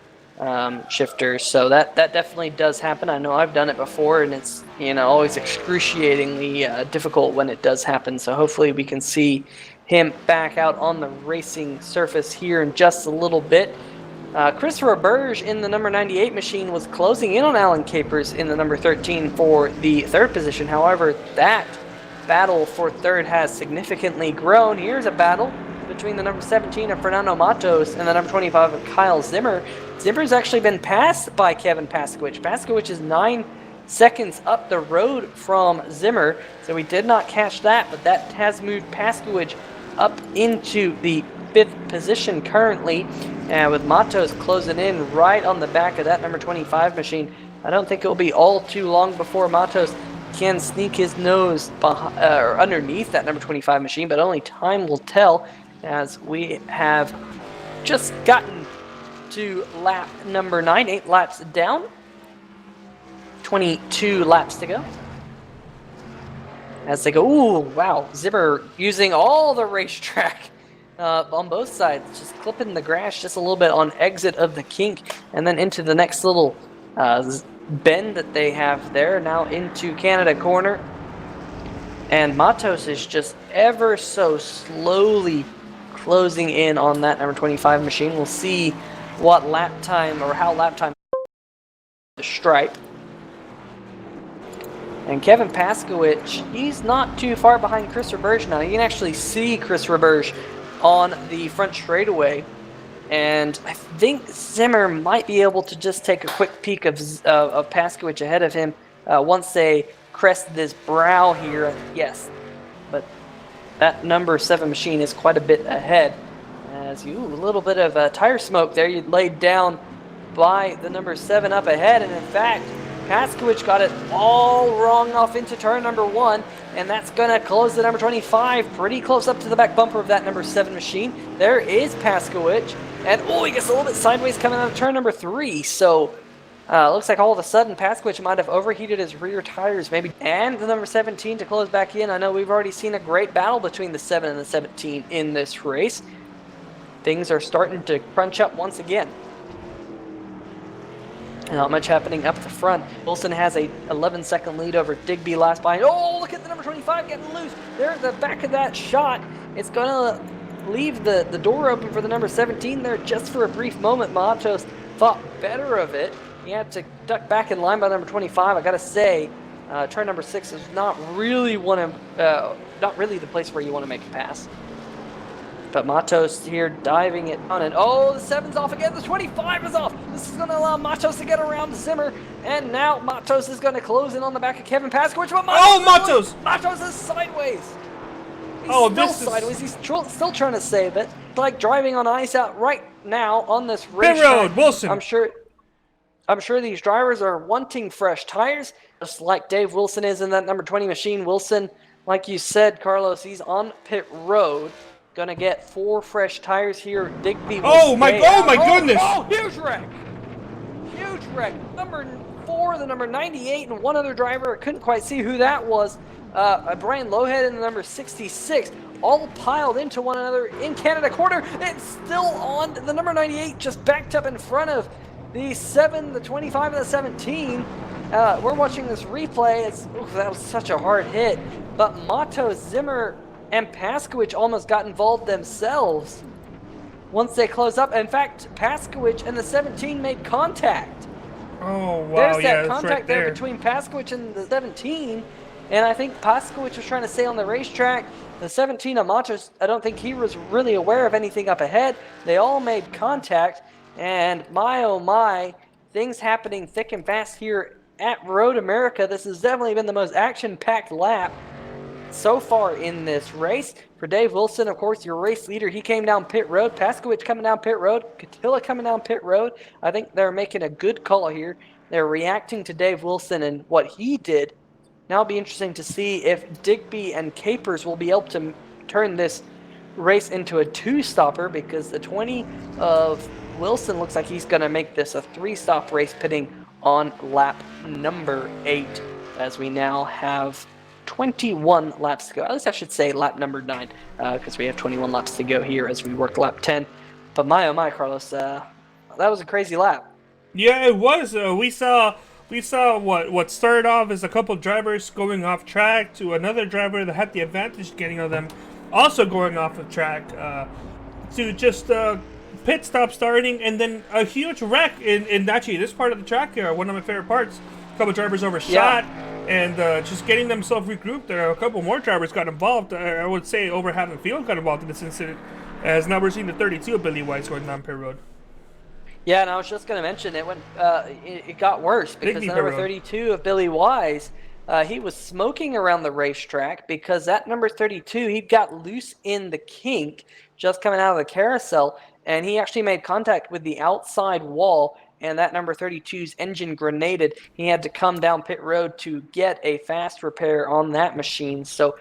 shifters. So that definitely does happen. I know I've done it before, and it's always excruciatingly difficult when it does happen. So hopefully we can see him back out on the racing surface here in just a little bit. Christopher Burge in the number 98 machine was closing in on Alan Capers in the number 13 for the third position. However, that battle for third has significantly grown. Here's a battle between the number 17 of Fernando Matos and the number 25 of Kyle Zimmer. Zimmer's actually been passed by Kevin Paskowicz. Paskowicz is 9 seconds up the road from Zimmer, so we did not catch that, but that has moved Paskowicz up into the 5th position currently, and with Matos closing in right on the back of that number 25 machine. I don't think it will be all too long before Matos can sneak his nose underneath that number 25 machine, but only time will tell, as we have just gotten to lap number 9, 8 laps down, 22 laps to go. As they go, ooh, wow, Zimmer using all the racetrack on both sides, just clipping the grass just a little bit on exit of the kink, and then into the next little bend that they have there, now into Canada corner. And Matos is just ever so slowly closing in on that number 25 machine. We'll see what lap time, or how lap time the stripe. And Kevin Paskowicz, he's not too far behind Chris Roberge now. You can actually see Chris Roberge on the front straightaway. And I think Zimmer might be able to just take a quick peek of Paskowicz ahead of him once they crest this brow here. Yes, but that number 7 machine is quite a bit ahead. As a little bit of tire smoke there, you laid down by the number 7 up ahead. And in fact, Paskowicz got it all wrong off into turn number 1, and that's going to close the number 25 pretty close up to the back bumper of that number 7 machine. There is Paskowicz, and he gets a little bit sideways coming out of turn number 3, so looks like all of a sudden Paskowicz might have overheated his rear tires maybe. And the number 17 to close back in. I know we've already seen a great battle between the 7 and the 17 in this race. Things are starting to crunch up once again. Not much happening up the front. Wilson has a 11-second lead over Digby last behind. Oh, look at the number 25 getting loose. There at the back of that shot. It's going to leave the door open for the number 17 there just for a brief moment. Matos thought better of it. He had to duck back in line by number 25. I got to say, turn number 6 is not really the place where you want to make a pass. But Matos here diving it on, and the 7's off again. The 25 is off. This is going to allow Matos to get around Zimmer, and now Matos is going to close in on the back of Kevin Paskowicz. But Matos! Matos is sideways. He's still sideways. He's still trying to save it. It's like driving on ice out right now on this racetrack. Pit road, Wilson. I'm sure these drivers are wanting fresh tires, just like Dave Wilson is in that number 20 machine. Wilson, like you said, Carlos, he's on pit road. Gonna get 4 fresh tires here. Digby will my goodness! Huge wreck! Huge wreck. Number 4, the number 98, and one other driver. I couldn't quite see who that was. Brian Lowhead and the number 66, all piled into one another in Canada corner. It's still on. The number 98 just backed up in front of the 7, the 25, and the 17. We're watching this replay. That was such a hard hit. But Matos, Zimmer, and Paskowicz almost got involved themselves once they close up. In fact, Paskowicz and the 17 made contact. Oh, wow. There's that that's contact right there between Paskowicz and the 17. And I think Paskowicz was trying to stay on the racetrack. The 17 of Montes, I don't think he was really aware of anything up ahead. They all made contact, and my oh my, things happening thick and fast here at Road America. This has definitely been the most action-packed lap so far in this race. For Dave Wilson, of course, your race leader, he came down pit road. Paskowicz coming down pit road. Catilla coming down pit road. I think they're making a good call here. They're reacting to Dave Wilson and what he did. Now it'll be interesting to see if Digby and Capers will be able to turn this race into a two-stopper, because the 20 of Wilson looks like he's going to make this a three-stop race, pitting on lap number 8, as we now have 21 laps to go. At least I should say lap number 9, because we have 21 laps to go here as we work lap 10. But my oh my, Carlos, that was a crazy lap. Yeah, it was. We saw what started off as a couple drivers going off track to another driver that had the advantage getting on them also going off the track, to just pit stop starting, and then a huge wreck in actually this part of the track here, one of my favorite parts. A couple drivers overshot, and just getting themselves regrouped. There, a couple more drivers got involved. I would say over half the field got involved in this incident, as now we're seeing the 32 of Billy Wise going down pit road. Yeah, and I was just going to mention it got worse, because the number 32 of Billy Wise, he was smoking around the racetrack, because that number 32, he got loose in the kink just coming out of the carousel, and he actually made contact with the outside wall, and that number 32's engine grenaded. He had to come down pit road to get a fast repair on that machine. So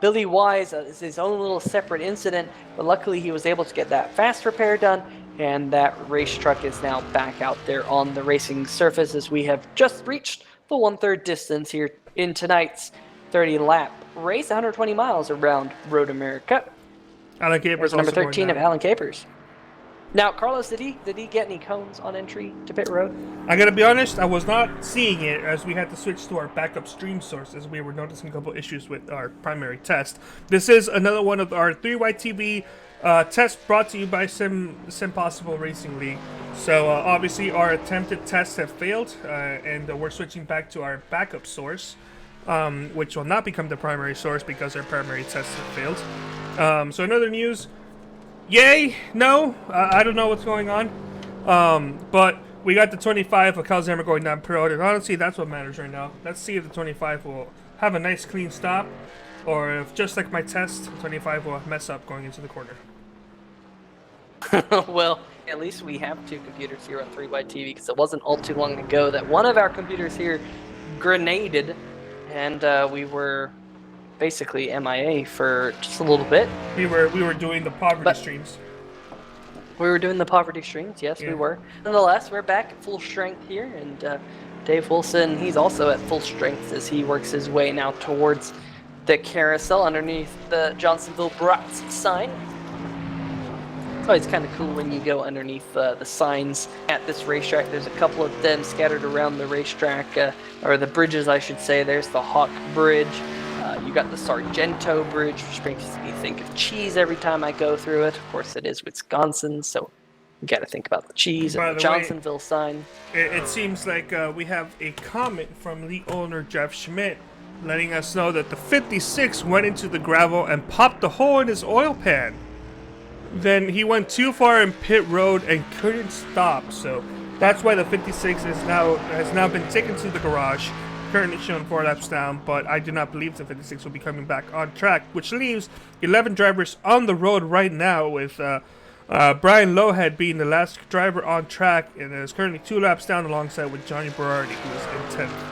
Billy Wise is his own little separate incident, but luckily he was able to get that fast repair done, and that race truck is now back out there on the racing surface, as we have just reached the 1/3 distance here in tonight's 30-lap race, 120 miles around Road America. Alan Capers, number 13 of Alan Capers. Now, Carlos, did he get any cones on entry to pit road? I gotta be honest, I was not seeing it, as we had to switch to our backup stream source, as we were noticing a couple issues with our primary test. This is another one of our 3YTV tests brought to you by SimPossible Racing League. So obviously our attempted tests have failed, and we're switching back to our backup source, which will not become the primary source because our primary tests have failed. So in other news, yay, no, I don't know what's going on, but we got the 25 of Calzhammer going down pit road, and honestly that's what matters right now. Let's see if the 25 will have a nice clean stop, or if, just like my test, the 25 will mess up going into the corner. Well, at least we have two computers here on 3YTV, because it wasn't all too long ago that one of our computers here grenaded, and we were basically MIA for just a little bit. We were doing the poverty streams. We were doing the poverty streams, yes, yeah. We were. Nonetheless, we're back at full strength here, and Dave Wilson, he's also at full strength as he works his way now towards the carousel underneath the Johnsonville Brats sign. It's always kind of cool when you go underneath the signs at this racetrack. There's a couple of them scattered around the racetrack, or the bridges, I should say. There's the Hawk Bridge. You got the Sargento Bridge, which makes me think of cheese every time I go through it. Of course, it is Wisconsin, so you got to think about the cheese and the Johnsonville sign. It seems like we have a comment from the owner, Jeff Schmidt, letting us know that the 56 went into the gravel and popped a hole in his oil pan. Then he went too far in pit road and couldn't stop, so that's why the 56 has now been taken to the garage, currently shown 4 laps down, but I do not believe the 56 will be coming back on track, which leaves 11 drivers on the road right now, with Brian Lowhead being the last driver on track, and is currently 2 laps down alongside with Johnny Berardi, who is in 10th.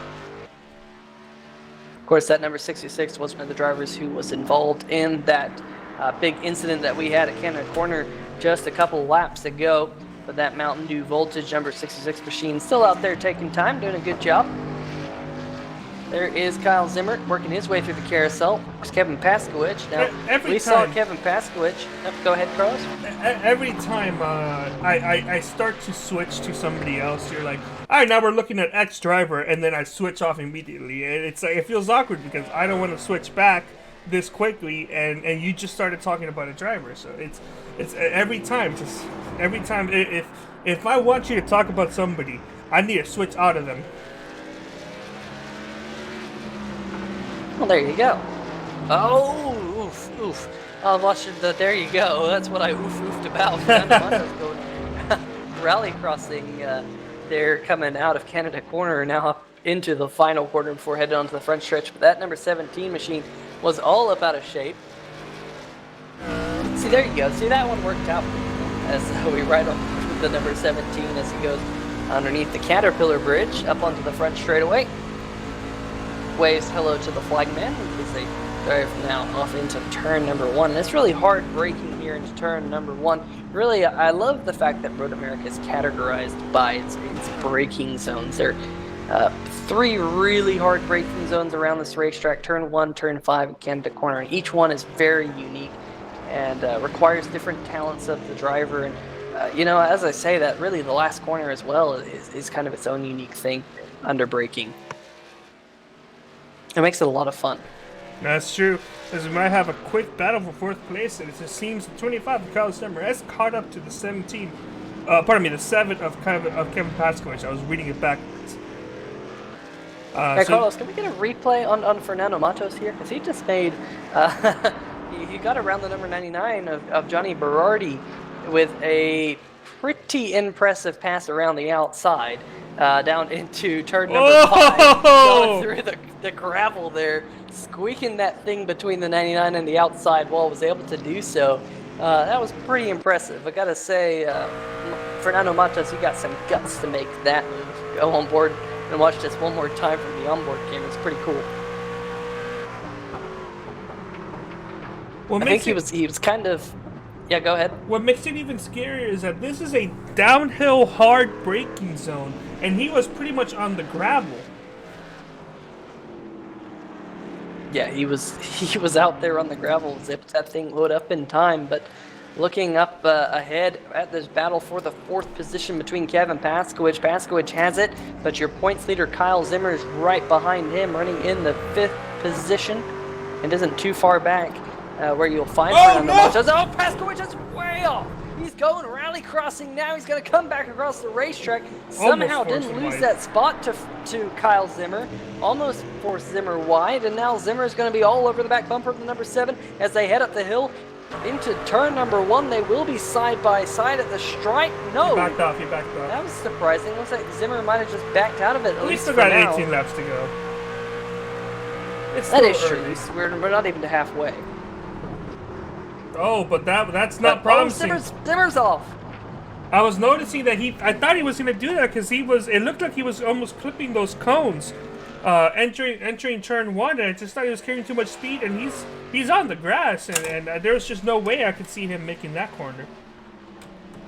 Of course, that number 66 was one of the drivers who was involved in that big incident that we had at Canada Corner just a couple laps ago. But that Mountain Dew Voltage number 66 machine still out there taking time, doing a good job. There is Kyle Zimmer working his way through the carousel. There's Kevin Paskowicz. Now, we saw Kevin Paskowicz. Go ahead, Carlos. Every time I start to switch to somebody else, you're like, all right, now we're looking at X driver, and then I switch off immediately. It's like, it feels awkward because I don't want to switch back this quickly, and you just started talking about a driver. So it's every time, if I want you to talk about somebody, I need to switch out of them. Well, there you go. Oh, oof, oof. I was watching the. There you go. That's what I oofed about. Fernando Matos going rally crossing. They're coming out of Canada corner now up into the final corner before heading onto the front stretch. But that number 17 machine was all up out of shape. See, there you go. See, that one worked out as we ride on the number 17 as he goes underneath the Caterpillar Bridge up onto the front straightaway. Waves hello to the flagman as they drive now off into turn number 1. And it's really hard braking here into turn number 1. Really, I love the fact that Road America is categorized by its braking zones. There are 3 really hard braking zones around this racetrack: turn 1, turn 5, and Canada corner. And each one is very unique and requires different talents of the driver. And as I say that, really the last corner as well is kind of its own unique thing under braking. It makes it a lot of fun. That's true, as we might have a quick battle for 4th place, and it just seems the 25 of Kyle Stemmer has caught up to the 17, the 7 of Kevin Pascovich. I was reading it backwards. Hey, Carlos, can we get a replay on Fernando Matos here? Because he just made, he got around the number 99 of Johnny Berardi with a pretty impressive pass around the outside. Down into turn number 5, going through the gravel there, squeaking that thing between the 99 and the outside wall, was able to do so. That was pretty impressive. I gotta say, Fernando Matos, you got some guts to make that move. Go on board and watch this one more time from the onboard camera. It's pretty cool. I think he was kind of... Yeah, go ahead. What makes it even scarier is that this is a downhill hard braking zone, and he was pretty much on the gravel. Yeah, he was out there on the gravel, zipped that thing load up in time. But looking up ahead at this battle for the 4th position between Kevin Pascovich. Pascovich has it, but your points leader Kyle Zimmer is right behind him, running in the 5th position, and isn't too far back. Where you'll find Fernando Matos. Oh, Pascovich is way off. He's going rally crossing now. He's going to come back across the racetrack. Somehow didn't lose that spot to Kyle Zimmer. Almost forced Zimmer wide, and now Zimmer is going to be all over the back bumper of the number 7 as they head up the hill into turn number 1. They will be side by side at the stripe. No, he backed off. That was surprising. Looks like Zimmer might have just backed out of it. We still got 18 laps to go. That is true. We're not even to halfway. Oh, but that's not promising. Zimmer's off. I was noticing that I thought he was going to do that because it looked like he was almost clipping those cones, entering turn 1, and I just thought he was carrying too much speed, and he's on the grass, and there was just no way I could see him making that corner.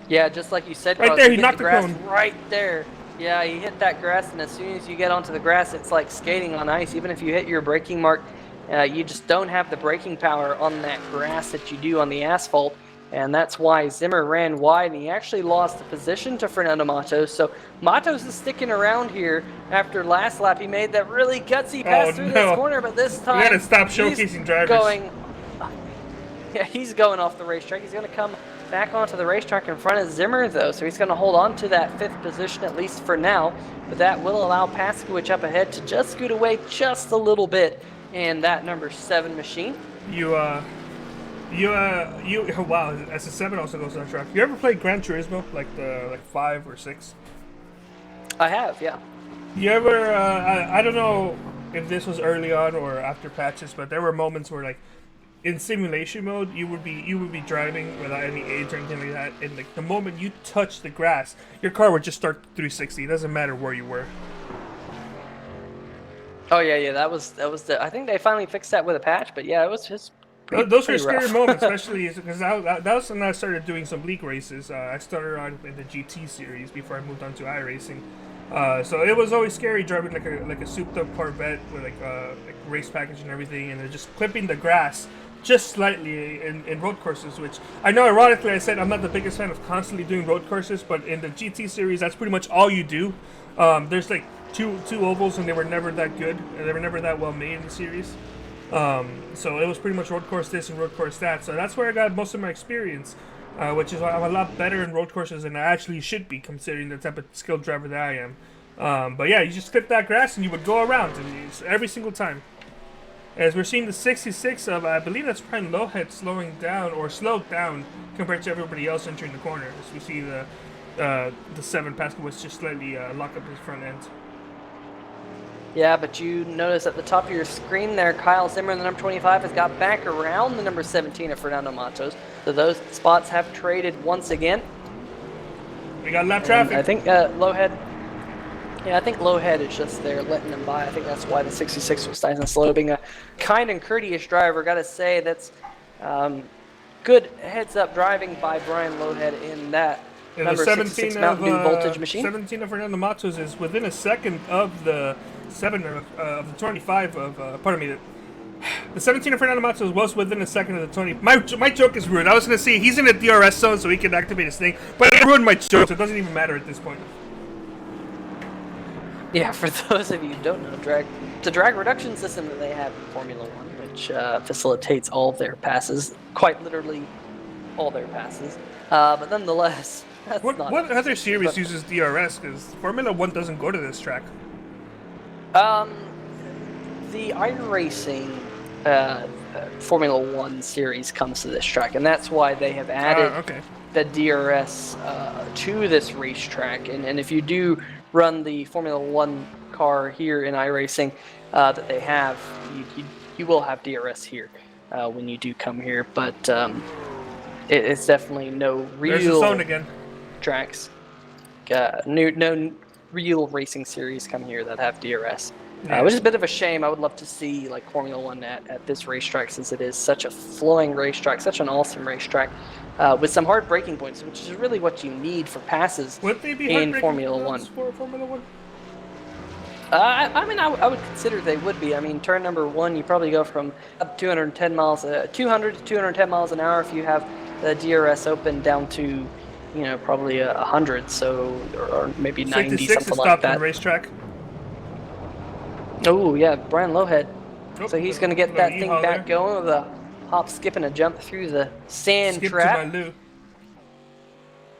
Yeah, just like you said, right there, he knocked the cone. Right there. Yeah, he hit that grass, and as soon as you get onto the grass, it's like skating on ice. Even if you hit your braking mark, you just don't have the braking power on that grass that you do on the asphalt, and that's why Zimmer ran wide, and he actually lost the position to Fernando Matos. So Matos is sticking around here after last lap. He made that really gutsy pass through this corner, but this time we gotta stop showcasing drivers. He's going off the racetrack. He's going to come back onto the racetrack in front of Zimmer, though, so he's going to hold on to that 5th position at least for now, but that will allow Pascovich up ahead to just scoot away just a little bit. And that number 7 machine. Wow, as a 7 also goes on track. You ever played Gran Turismo, like 5 or 6? I have, yeah. You ever, I don't know if this was early on or after patches, but there were moments where, like, in simulation mode, you would be driving without any aids or anything like that, and like the moment you touch the grass, your car would just start 360. It doesn't matter where you were. Oh yeah, that was I think they finally fixed that with a patch, but yeah, it was just those were scary moments, especially because that was when I started doing some league races. I started on in the GT series before I moved on to iRacing. So it was always scary driving like a souped up Corvette with like race package and everything, and then just clipping the grass just slightly in road courses. Which I know, ironically, I said I'm not the biggest fan of constantly doing road courses, but in the GT series, that's pretty much all you do. There's like two ovals, and they were never that good. They were never that well made in the series. So it was pretty much road course this and road course that. So that's where I got most of my experience, which is why I'm a lot better in road courses than I actually should be, considering the type of skilled driver that I am. But yeah, you just clip that grass and you would go around, and every single time. As we're seeing the 66 of, I believe that's Brian Lowhead slowing down or slowed down compared to everybody else entering the corner. As we see the 7 Paskowitz just slightly lock up his front end. Yeah, but you notice at the top of your screen there, Kyle Zimmer, the number 25, has got back around the number 17 of Fernando Matos. So those spots have traded once again. We got lap traffic. I think Lowhead. Yeah, I think Lowhead is just there letting them by. I think that's why the 66 was nice and slow. Being a kind and courteous driver, got to say that's good heads-up driving by Brian Lowhead in that number 66 Mountain Dew Voltage machine. 17 of Fernando Matos is within a second of the 7 of the 25 of, pardon me, the 17 of Fernando Matos was within a second of the 20. My joke is ruined. I was going to say he's in a DRS zone so he can activate his thing, but it ruined my joke, so it doesn't even matter at this point. Yeah, for those of you who don't know, the drag reduction system that they have in Formula One, which facilitates all of their passes, quite literally all their passes. But nonetheless, that's what not other series uses DRS? Because Formula One doesn't go to this track. The iRacing Formula One series comes to this track, and that's why they have added the DRS to this racetrack. And if you do run the Formula One car here in iRacing that they have, you will have DRS here when you do come here, but it's definitely no real There's the zone again. Tracks. No real racing series come here that have DRS. Which is a bit of a shame. I would love to see like Formula One at this racetrack, since it is such a flowing racetrack, such an awesome racetrack, with some hard braking points, which is really what you need for passes in Formula One. For Formula One? I would consider they would be. I mean, turn number 1, you probably go from up 210 miles, 200 to 210 miles an hour if you have the DRS open, down to, probably 100, so or maybe 90, something like that. Racetrack. Oh yeah, Brian Lowhead. So he's going to get that thing back going with a hop, skip, and a jump through the sand trap.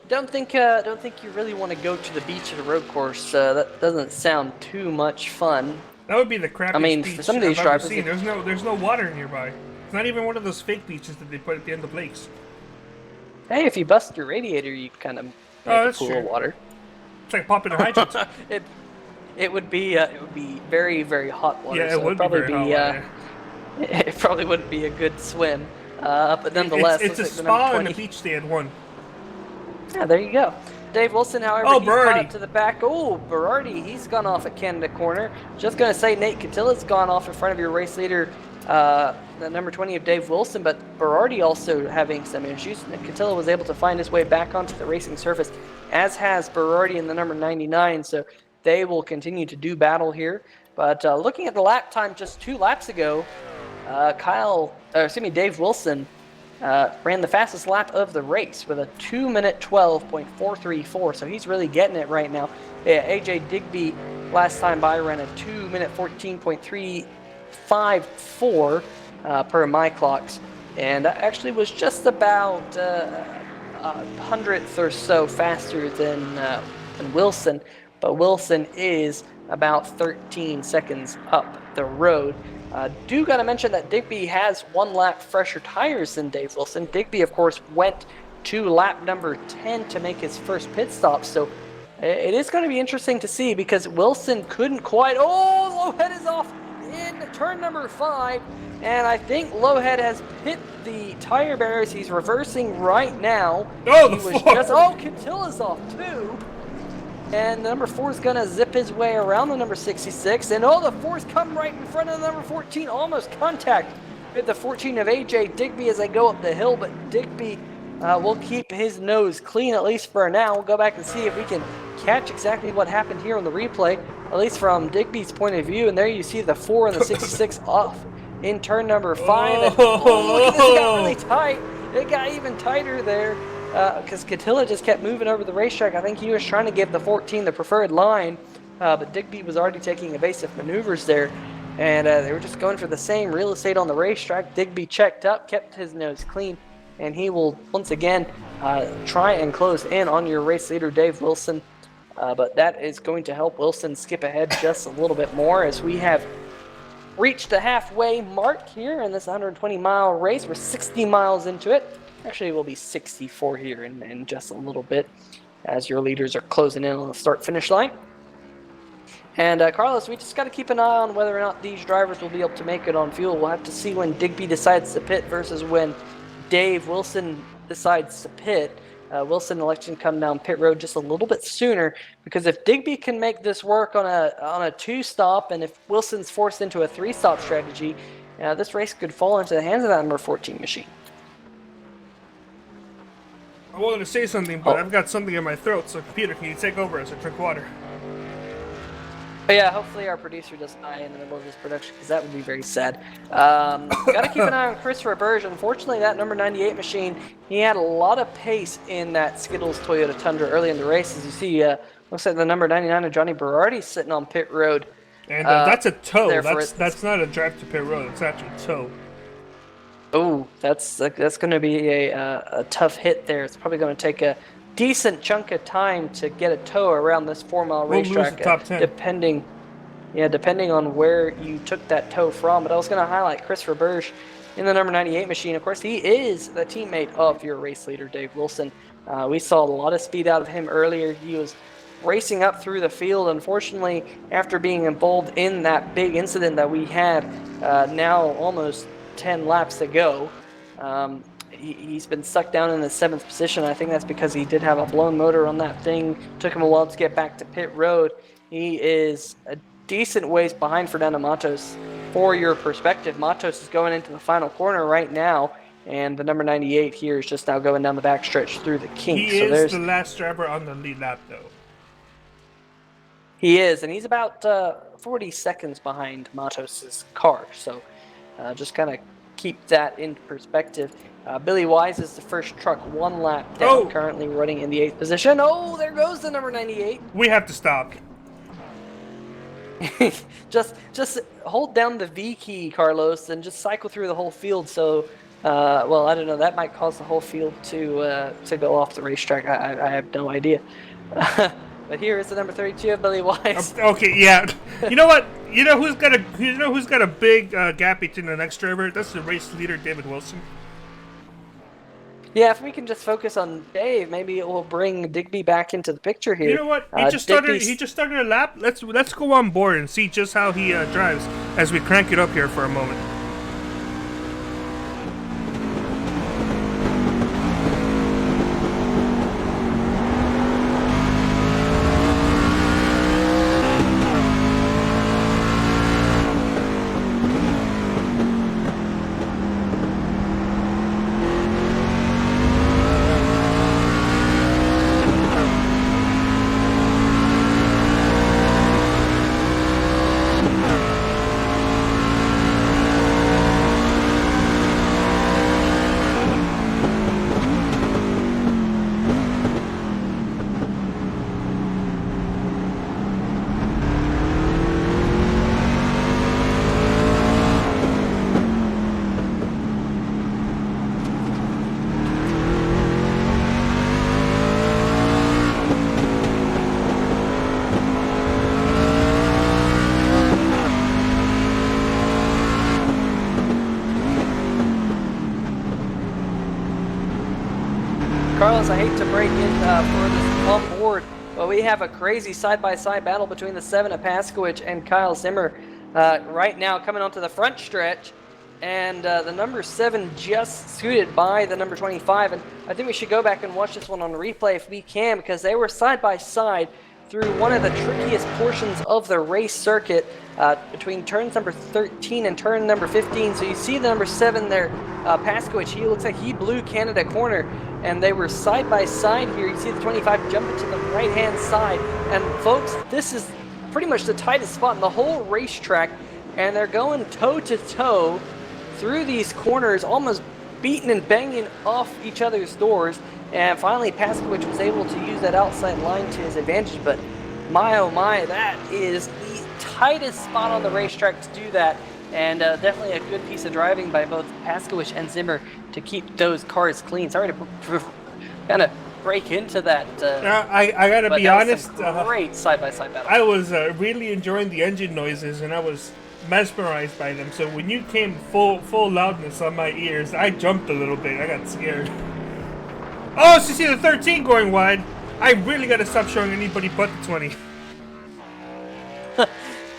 Don't think you really want to go to the beach at a road course. That doesn't sound too much fun. That would be the crappiest beach for some of these drivers, there's no water nearby. It's not even one of those fake beaches that they put at the end of lakes. Hey, if you bust your radiator, you kind of make a pool of water. It's like popping a hydrant. It would be very, very hot water. Yeah, it would be very hot water. It probably wouldn't be a good swim. But nonetheless, it's a spa and a beach day at one. Yeah, there you go. Dave Wilson, however, he's caught up to the back. Oh, Berardi, he's gone off at Canada corner. Just going to say Nate Catilla's gone off in front of your race leader, the number 20 of Dave Wilson, but Berardi also having some issues. Catilla was able to find his way back onto the racing surface, as has Berardi in the number 99, so they will continue to do battle here. But looking at the lap time just 2 laps ago, Dave Wilson ran the fastest lap of the race with a 2-minute 12.434. So he's really getting it right now. Yeah, AJ Digby last time by ran a 2-minute 14.354 per my clocks, and that actually was just about a hundredth or so faster than Wilson. But Wilson is about 13 seconds up the road. Do got to mention that Digby has 1 lap fresher tires than Dave Wilson. Digby, of course, went to lap number 10 to make his first pit stop. So it is going to be interesting to see, because Wilson couldn't quite. Oh, Lowhead is off in turn number 5. And I think Lowhead has hit the tire barriers. He's reversing right now. Oh, the floor. Catilla's off too. And the number 4 is going to zip his way around the number 66. And the 4's come right in front of the number 14. Almost contact with the 14 of AJ Digby as they go up the hill. But Digby will keep his nose clean, at least for now. We'll go back and see if we can catch exactly what happened here on the replay, at least from Digby's point of view. And there you see the 4 and the 66 off in turn number 5. And, look at this, it got really tight. It got even tighter there. Because Catilla just kept moving over the racetrack. I think he was trying to give the 14 the preferred line, but Digby was already taking evasive maneuvers there, and they were just going for the same real estate on the racetrack. Digby checked up, kept his nose clean, and he will once again try and close in on your race leader, Dave Wilson, but that is going to help Wilson skip ahead just a little bit more, as we have reached the halfway mark here in this 120-mile race. We're 60 miles into it. Actually, we'll be 64 here in just a little bit as your leaders are closing in on the start-finish line. And Carlos, we just got to keep an eye on whether or not these drivers will be able to make it on fuel. We'll have to see when Digby decides to pit versus when Dave Wilson decides to pit. Wilson electing to come down pit road just a little bit sooner, because if Digby can make this work on a 2-stop, and if Wilson's forced into a 3-stop strategy, this race could fall into the hands of that number 14 machine. I wanted to say something, but I've got something in my throat, so computer, can you take over as I drink water? But yeah, hopefully our producer doesn't die in the middle of this production, because that would be very sad. Got to keep an eye on Christopher Burge. Unfortunately, that number 98 machine, he had a lot of pace in that Skittles Toyota Tundra early in the race. As you see, looks like the number 99 of Johnny Berardi sitting on pit road. And that's a tow. That's not a drive to pit road. It's actually a tow. Oh, that's going to be a tough hit there. It's probably going to take a decent chunk of time to get a tow around this 4-mile racetrack, lose the top 10. depending on where you took that tow from. But I was going to highlight Christopher Burge in the number 98 machine. Of course, he is the teammate of your race leader, Dave Wilson. We saw a lot of speed out of him earlier. He was racing up through the field. Unfortunately, after being involved in that big incident that we had now almost 10 laps to go, he's been stuck down in the 7th position. I think that's because he did have a blown motor on that thing. Took him a while to get back to pit road. He is a decent ways behind Fernando Matos. For your perspective, Matos is going into the final corner right now, and the number 98 here is just now going down the backstretch through the kinks. He is the last driver on the lead lap, though. He is, and he's about 40 seconds behind Matos' car. So just kind of keep that in perspective. Billy Wise is the first truck 1 lap down, currently running in the 8th position. Oh, there goes the number 98. We have to stop. just hold down the V key, Carlos, and just cycle through the whole field. So, well, I don't know. That might cause the whole field to go off the racetrack. I have no idea. But here is the number 32 of Billy Wise. Okay, yeah. You know what? You know who's got a big gap between the next driver? That's the race leader, David Wilson. Yeah, if we can just focus on Dave, maybe it will bring Digby back into the picture here. You know what? He just started a lap. Let's go on board and see just how he drives as we crank it up here for a moment. Carlos, I hate to break in for this on board, but we have a crazy side-by-side battle between the 7 of Paskowich and Kyle Zimmer right now coming onto the front stretch. And the number 7 just scooted by the number 25. And I think we should go back and watch this one on replay if we can, because they were side-by-side through one of the trickiest portions of the race circuit between turns number 13 and turn number 15. So you see the number 7 there, Paskowich, he looks like he blew Canada corner, and they were side by side here. You see the 25 jumping to the right-hand side. And folks, this is pretty much the tightest spot in the whole racetrack, and they're going toe-to-toe through these corners, almost beating and banging off each other's doors. And finally, Paskowich was able to use that outside line to his advantage. But my, oh my, that is the tightest spot on the racetrack to do that. And definitely a good piece of driving by both Paskowich and Zimmer to keep those cars clean. Sorry to kind of break into that. I gotta be honest. Great side-by-side battle. I was really enjoying the engine noises, and I was mesmerized by them. So when you came full loudness on my ears, I jumped a little bit. I got scared. Oh, so you see the 13 going wide. I really got to stop showing anybody but the 20.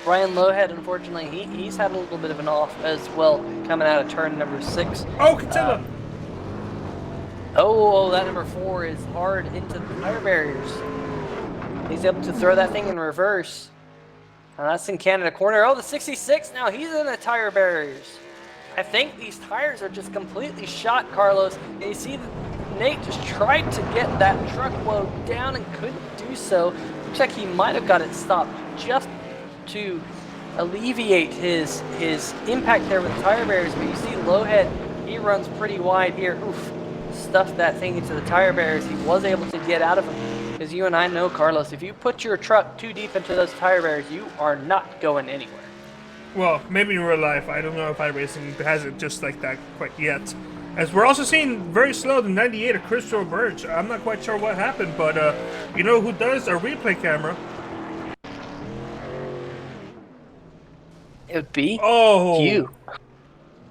Brian Lowhead, unfortunately, he's had a little bit of an off as well, coming out of turn number 6. Oh, Catilla! Oh, that number 4 is hard into the tire barriers. He's able to throw that thing in reverse. That's in Canada corner. Oh, the 66, now he's in the tire barriers. I think these tires are just completely shot, Carlos. And you see Nate just tried to get that truckload down and couldn't do so. Looks like he might have got it stopped just to alleviate his impact there with the tire barriers. But you see Lowhead, he runs pretty wide here. Oof, stuffed that thing into the tire barriers. He was able to get out of them. Because you and I know, Carlos, if you put your truck too deep into those tire barriers, you are not going anywhere. Well, maybe in real life. I don't know if iRacing has it just like that quite yet. As we're also seeing very slow the 98 of Crystal Birch. I'm not quite sure what happened, but you know who does? Our replay camera. It would be Oh, you.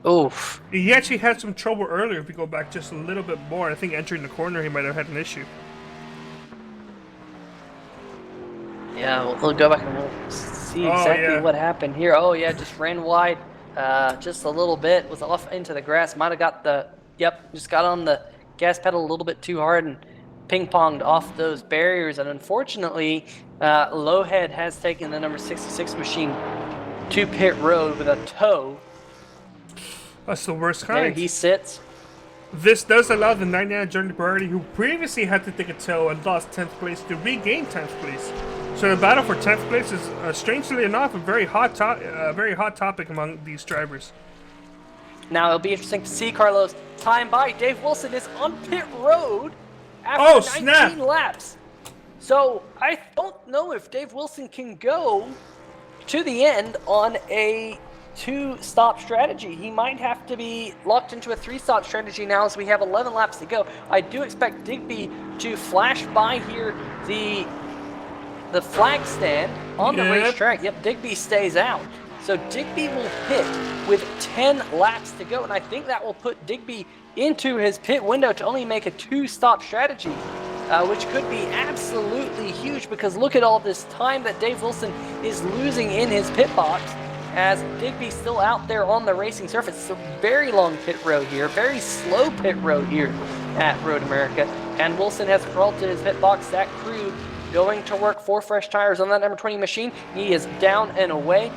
Oof. He actually had some trouble earlier. If you go back just a little bit more, I think entering the corner he might have had an issue. Yeah, we'll go back and we'll see exactly what happened here. Oh yeah, just ran wide, just a little bit. Was off into the grass. Might have got the just got on the gas pedal a little bit too hard and ping-ponged off those barriers. And unfortunately, Lowhead has taken the number 66 machine to pit road with a tow. That's the worst kind. There he sits. This does allow the 99 Journey Priority, who previously had to take a tow and lost 10th place, to regain 10th place. So the battle for 10th place is, strangely enough, a very hot topic among these drivers. Now it'll be interesting to see, Carlos. Time by Dave Wilson is on pit road after 19 laps. So I don't know if Dave Wilson can go to the end on a 2-stop strategy. He might have to be locked into a 3-stop strategy now as we have 11 laps to go. I do expect Digby to flash by here the flag stand on the racetrack. Yep, Digby stays out. So Digby will pit with 10 laps to go, and I think that will put Digby into his pit window to only make a 2-stop strategy, which could be absolutely huge, because look at all this time that Dave Wilson is losing in his pit box as Digby's still out there on the racing surface. It's a very long pit road here, very slow pit road here at Road America, and Wilson has crawled to his pit box. That crew going to work 4 fresh tires on that number 20 machine. He is down and away,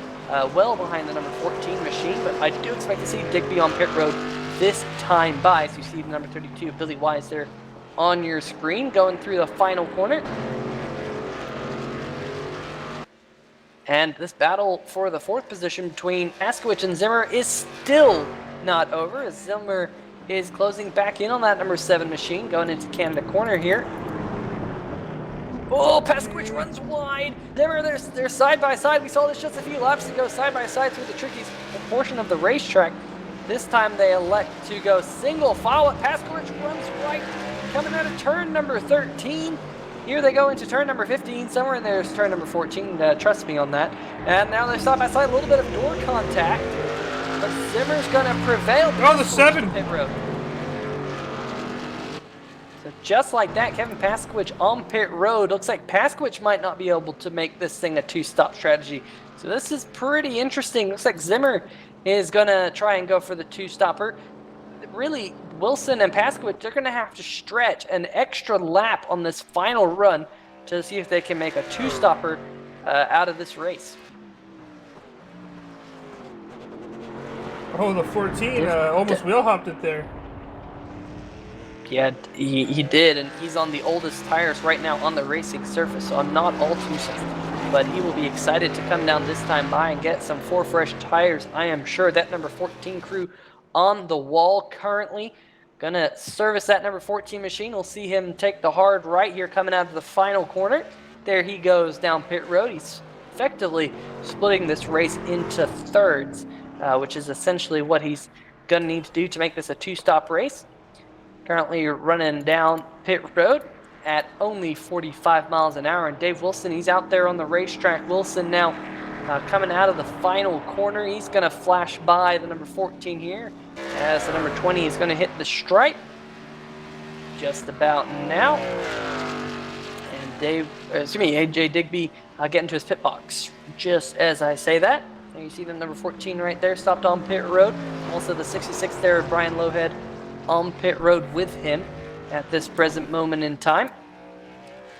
well behind the number 14 machine, but I do expect to see Digby on pit road this time by. So you see the number 32, Billy Wise, there on your screen, going through the final corner. And this battle for the 4th position between Askowich and Zimmer is still not over, as Zimmer is closing back in on that number 7 machine, going into Canada corner here. Oh, Paskowicz runs wide. Zimmer, they're side by side. We saw this just a few laps ago, side by side through the tricky portion of the racetrack. This time they elect to go single file. Paskowicz runs right, coming out of turn number 13. Here they go into turn number 15. Somewhere in there is turn number 14. Trust me on that. And now they're side by side. A little bit of door contact. But Zimmer's going to prevail. Oh, the 7. Pit road. So just like that, Kevin Paskowicz on pit road. Looks like Paskowicz might not be able to make this thing a 2-stop strategy. So this is pretty interesting. Looks like Zimmer is going to try and go for the 2-stopper. Really, Wilson and Paskowicz, they're going to have to stretch an extra lap on this final run to see if they can make a 2-stopper out of this race. Oh, the 14 almost wheel hopped it there. Yeah, he did, and he's on the oldest tires right now on the racing surface, so I'm not all too certain. But he will be excited to come down this time by and get some 4 fresh tires. I am sure that number 14 crew on the wall currently gonna service that number 14 machine. We'll see him take the hard right here coming out of the final corner. There he goes down pit road. He's effectively splitting this race into thirds, which is essentially what he's gonna need to do to make this a 2-stop race. Currently running down pit road at only 45 miles an hour. And Dave Wilson, he's out there on the racetrack. Wilson now coming out of the final corner. He's going to flash by the number 14 here, as the number 20 is going to hit the stripe just about now. And AJ Digby getting to his pit box just as I say that. And you see the number 14 right there, stopped on pit road. Also the 66 there, Brian Lowhead, on pit road with him at this present moment in time.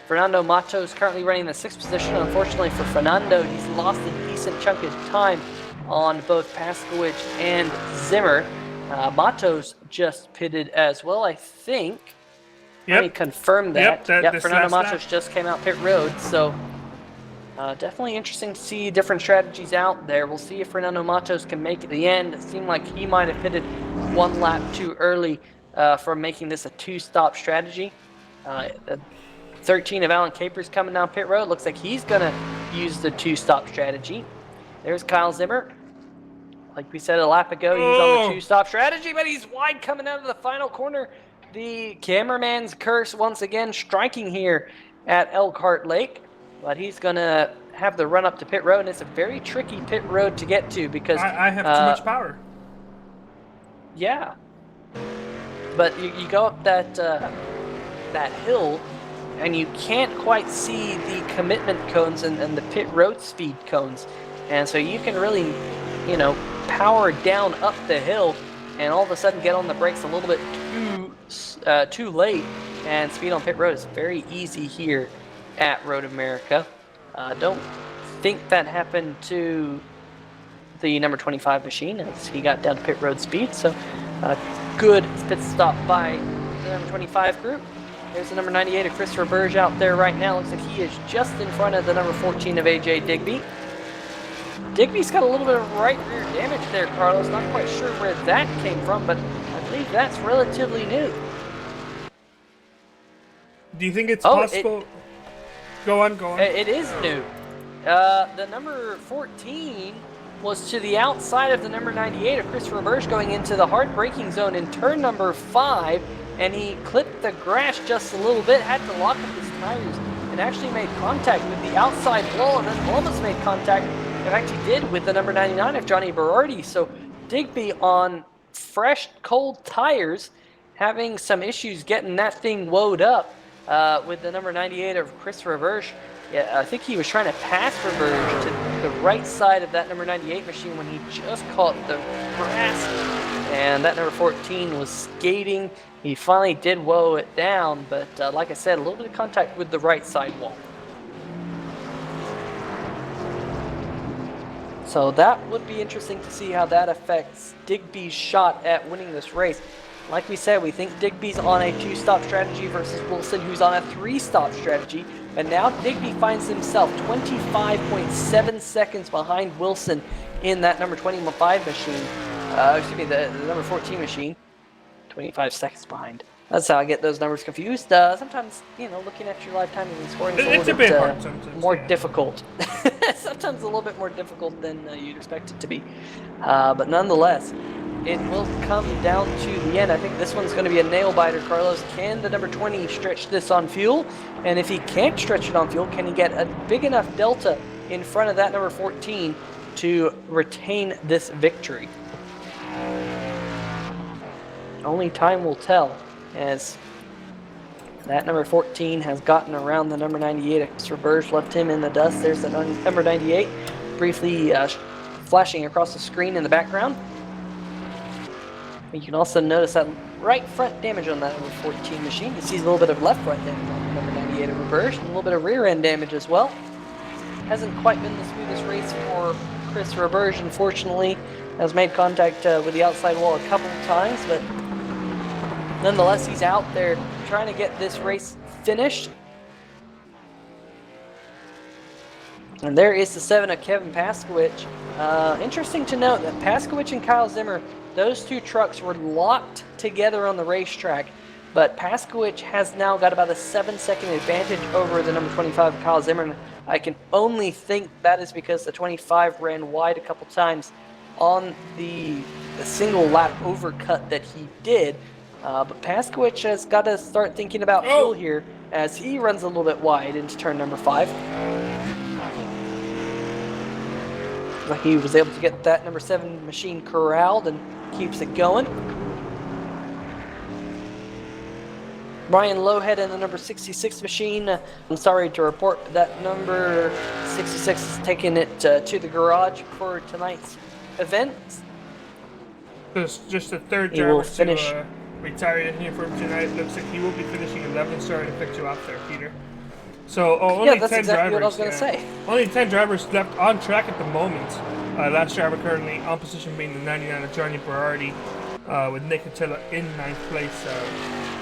Fernando Mato is currently running the 6th position. Unfortunately for Fernando, he's lost a decent chunk of time on both Paskowicz and Zimmer. Mato's just pitted as well, I think. Yep. Let me confirm that. Yep, Fernando Matos just came out pit road, so definitely interesting to see different strategies out there. We'll see if Fernando Matos can make it to the end. It seemed like he might have pitted 1 lap too early for making this a 2-stop strategy. 13 of Alan Capers coming down pit road. Looks like he's going to use the 2-stop strategy. There's Kyle Zimmer. Like we said a lap ago, he's on the 2-stop strategy, but he's wide coming out of the final corner. The cameraman's curse once again striking here at Elkhart Lake. But he's going to have the run up to pit road, and it's a very tricky pit road to get to because... I have too much power. Yeah. But you go up that hill, and you can't quite see the commitment cones and the pit road speed cones. And so you can really, power down up the hill and all of a sudden get on the brakes a little bit too late, and speed on pit road is very easy here at Road America. Don't think that happened to the number 25 machine as he got down to pit road speed. So good pit stop by the number 25 group. There's the number 98 of Christopher Burge out there right now. Looks like he is just in front of the number 14 of AJ Digby. Digby's got a little bit of right rear damage there, Carlos. Not quite sure where that came from, but I believe that's relatively new. Do you think it's possible? Go on. It is new. The number 14 was to the outside of the number 98 of Christopher Burge going into the hard braking zone in turn number 5, and he clipped the grass just a little bit, had to lock up his tires, and actually made contact with the outside wall, and then almost made contact, in fact he did, with the number 99 of Johnny Berardi. So Digby on fresh, cold tires, having some issues getting that thing woed up. With the number 98 of Christopher Burge. Yeah, I think he was trying to pass for Burge to the right side of that number 98 machine when he just caught the grass. And that number 14 was skating. He finally did woe it down, but like I said, a little bit of contact with the right side wall. So that would be interesting to see how that affects Digby's shot at winning this race. Like we said, we think Digby's on a 2-stop strategy versus Wilson, who's on a 3-stop strategy. And now Digby finds himself 25.7 seconds behind Wilson in that number 25 machine. The number 14 machine. 25 seconds behind. That's how I get those numbers confused. Sometimes, looking at your live timing and scoring is a little bit hard sometimes, more difficult. Sometimes a little bit more difficult than you'd expect it to be. But nonetheless, it will come down to the end. I think this one's going to be a nail-biter, Carlos. Can the number 20 stretch this on fuel? And if he can't stretch it on fuel, can he get a big enough delta in front of that number 14 to retain this victory? Only time will tell, as that number 14 has gotten around the number 98. Christopher Burge left him in the dust. There's the number 98 briefly flashing across the screen in the background. You can also notice that right front damage on that number 14 machine. You see a little bit of left front damage on the number 98 of Reverse, and a little bit of rear end damage as well. Hasn't quite been the smoothest race for Chris Reverse, unfortunately. Has made contact with the outside wall a couple of times, but nonetheless, he's out there trying to get this race finished. And there is the 7 of Kevin Paskowicz. Interesting to note that Paskowicz and Kyle Zimmer, those two trucks were locked together on the racetrack, but Paskowicz has now got about a 7-second advantage over the number 25 Kyle Zimmer. And I can only think that is because the 25 ran wide a couple times on the single lap overcut that he did. But Paskowicz has got to start thinking about fuel here as he runs a little bit wide into turn number 5. Like he was able to get that number 7 machine corralled and keeps it going. Ryan Lowhead in the number 66 machine. I'm sorry to report that number 66 is taking it to the garage for tonight's event. So it's just the third He will driver finish. to retire in here from tonight. Looks like he will be finishing 11th, starting to pick you up there, Peter. So only Yeah, that's 10 exactly drivers. what I was going to say. Only 10 drivers left on track at the moment. Last driver currently on position being the 99 of Johnny Berardi, with Nick Attila in 9th place.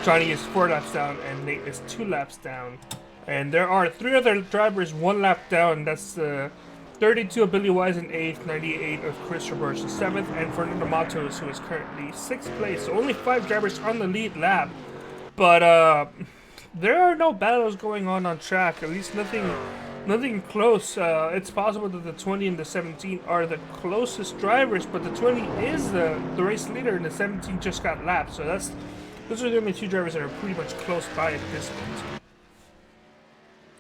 Johnny is 4 laps down and Nate is 2 laps down. And there are 3 other drivers 1 lap down. That's 32 of Billy Wise in 8th, 98 of Chris Roberts in 7th, and Fernando Matos, who is currently 6th place. So only 5 drivers on the lead lap. But there are no battles going on track, at least nothing close. It's possible that the 20 and the 17 are the closest drivers, but the 20 is the race leader and the 17 just got lapped. So those are the only 2 drivers that are pretty much close by at this point.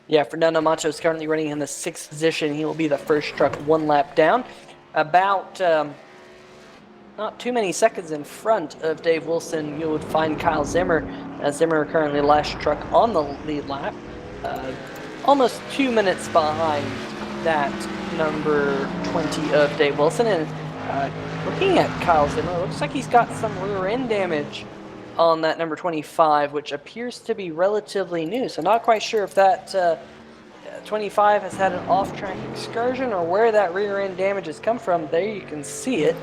Yeah, Fernando Macho is currently running in the 6th position. He will be the first truck 1 lap down. About not too many seconds in front of Dave Wilson, you would find Kyle Zimmer. Zimmer currently last truck on the lead lap. Almost 2 minutes behind that number 20 of Dave Wilson. And looking at Kyle Zimmer, it looks like he's got some rear end damage on that number 25, which appears to be relatively new. So not quite sure if that 25 has had an off-track excursion or where that rear end damage has come from. There you can see it.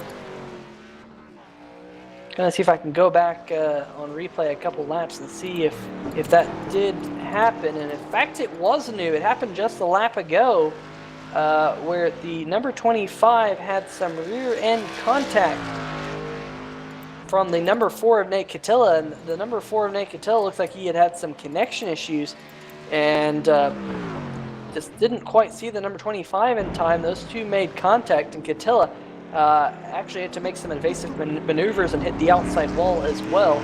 Gonna see if I can go back on replay a couple laps and see if that did happen. And in fact, it was new. It happened just a lap ago, where the number 25 had some rear end contact from the number 4 of Nate Catilla, and the number 4 of Nate Catilla looks like he had some connection issues, and just didn't quite see the number 25 in time. Those 2 made contact, and Catilla actually had to make some evasive maneuvers and hit the outside wall as well.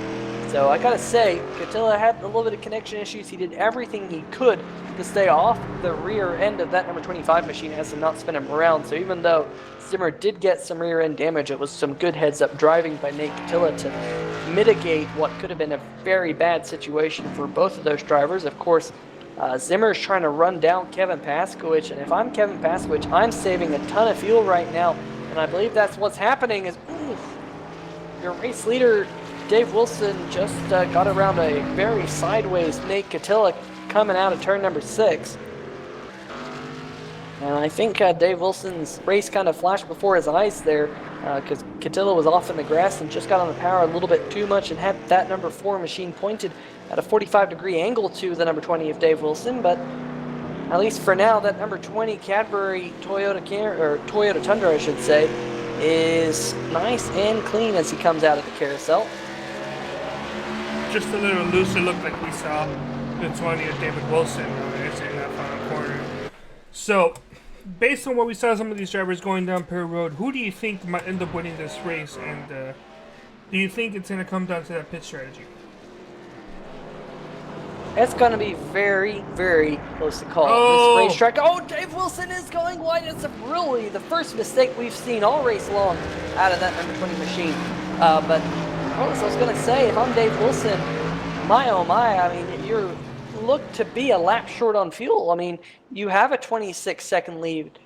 So I gotta say, Catilla had a little bit of connection issues. He did everything he could to stay off the rear end of that number 25 machine as to not spin him around. So even though Zimmer did get some rear end damage, it was some good heads-up driving by Nate Catilla to mitigate what could have been a very bad situation for both of those drivers. Of course, Zimmer's trying to run down Kevin Paskowicz, and if I'm Kevin Paskowicz, I'm saving a ton of fuel right now, and I believe that's what's happening. Is your race leader Dave Wilson just got around a very sideways Nate Catilla coming out of turn number 6. And I think Dave Wilson's race kind of flashed before his eyes there, because Catilla was off in the grass and just got on the power a little bit too much and had that number 4 machine pointed at a 45-degree angle to the number 20 of Dave Wilson. But at least for now, that number 20 Cadbury Toyota Tundra, I should say, is nice and clean as he comes out of the carousel. Just a little looser look like we saw the 20 of David Wilson in that final corner. So, based on what we saw some of these drivers going down Perry Road, who do you think might end up winning this race? And do you think it's going to come down to that pit strategy? It's going to be very, very close to call. This racetrack. Oh, Dave Wilson is going wide. It's really the first mistake we've seen all race long out of that number 20 machine. But I was going to say, if I'm Dave Wilson, my oh my, I mean, you're look to be a lap short on fuel. I mean, you have a 26-second lead.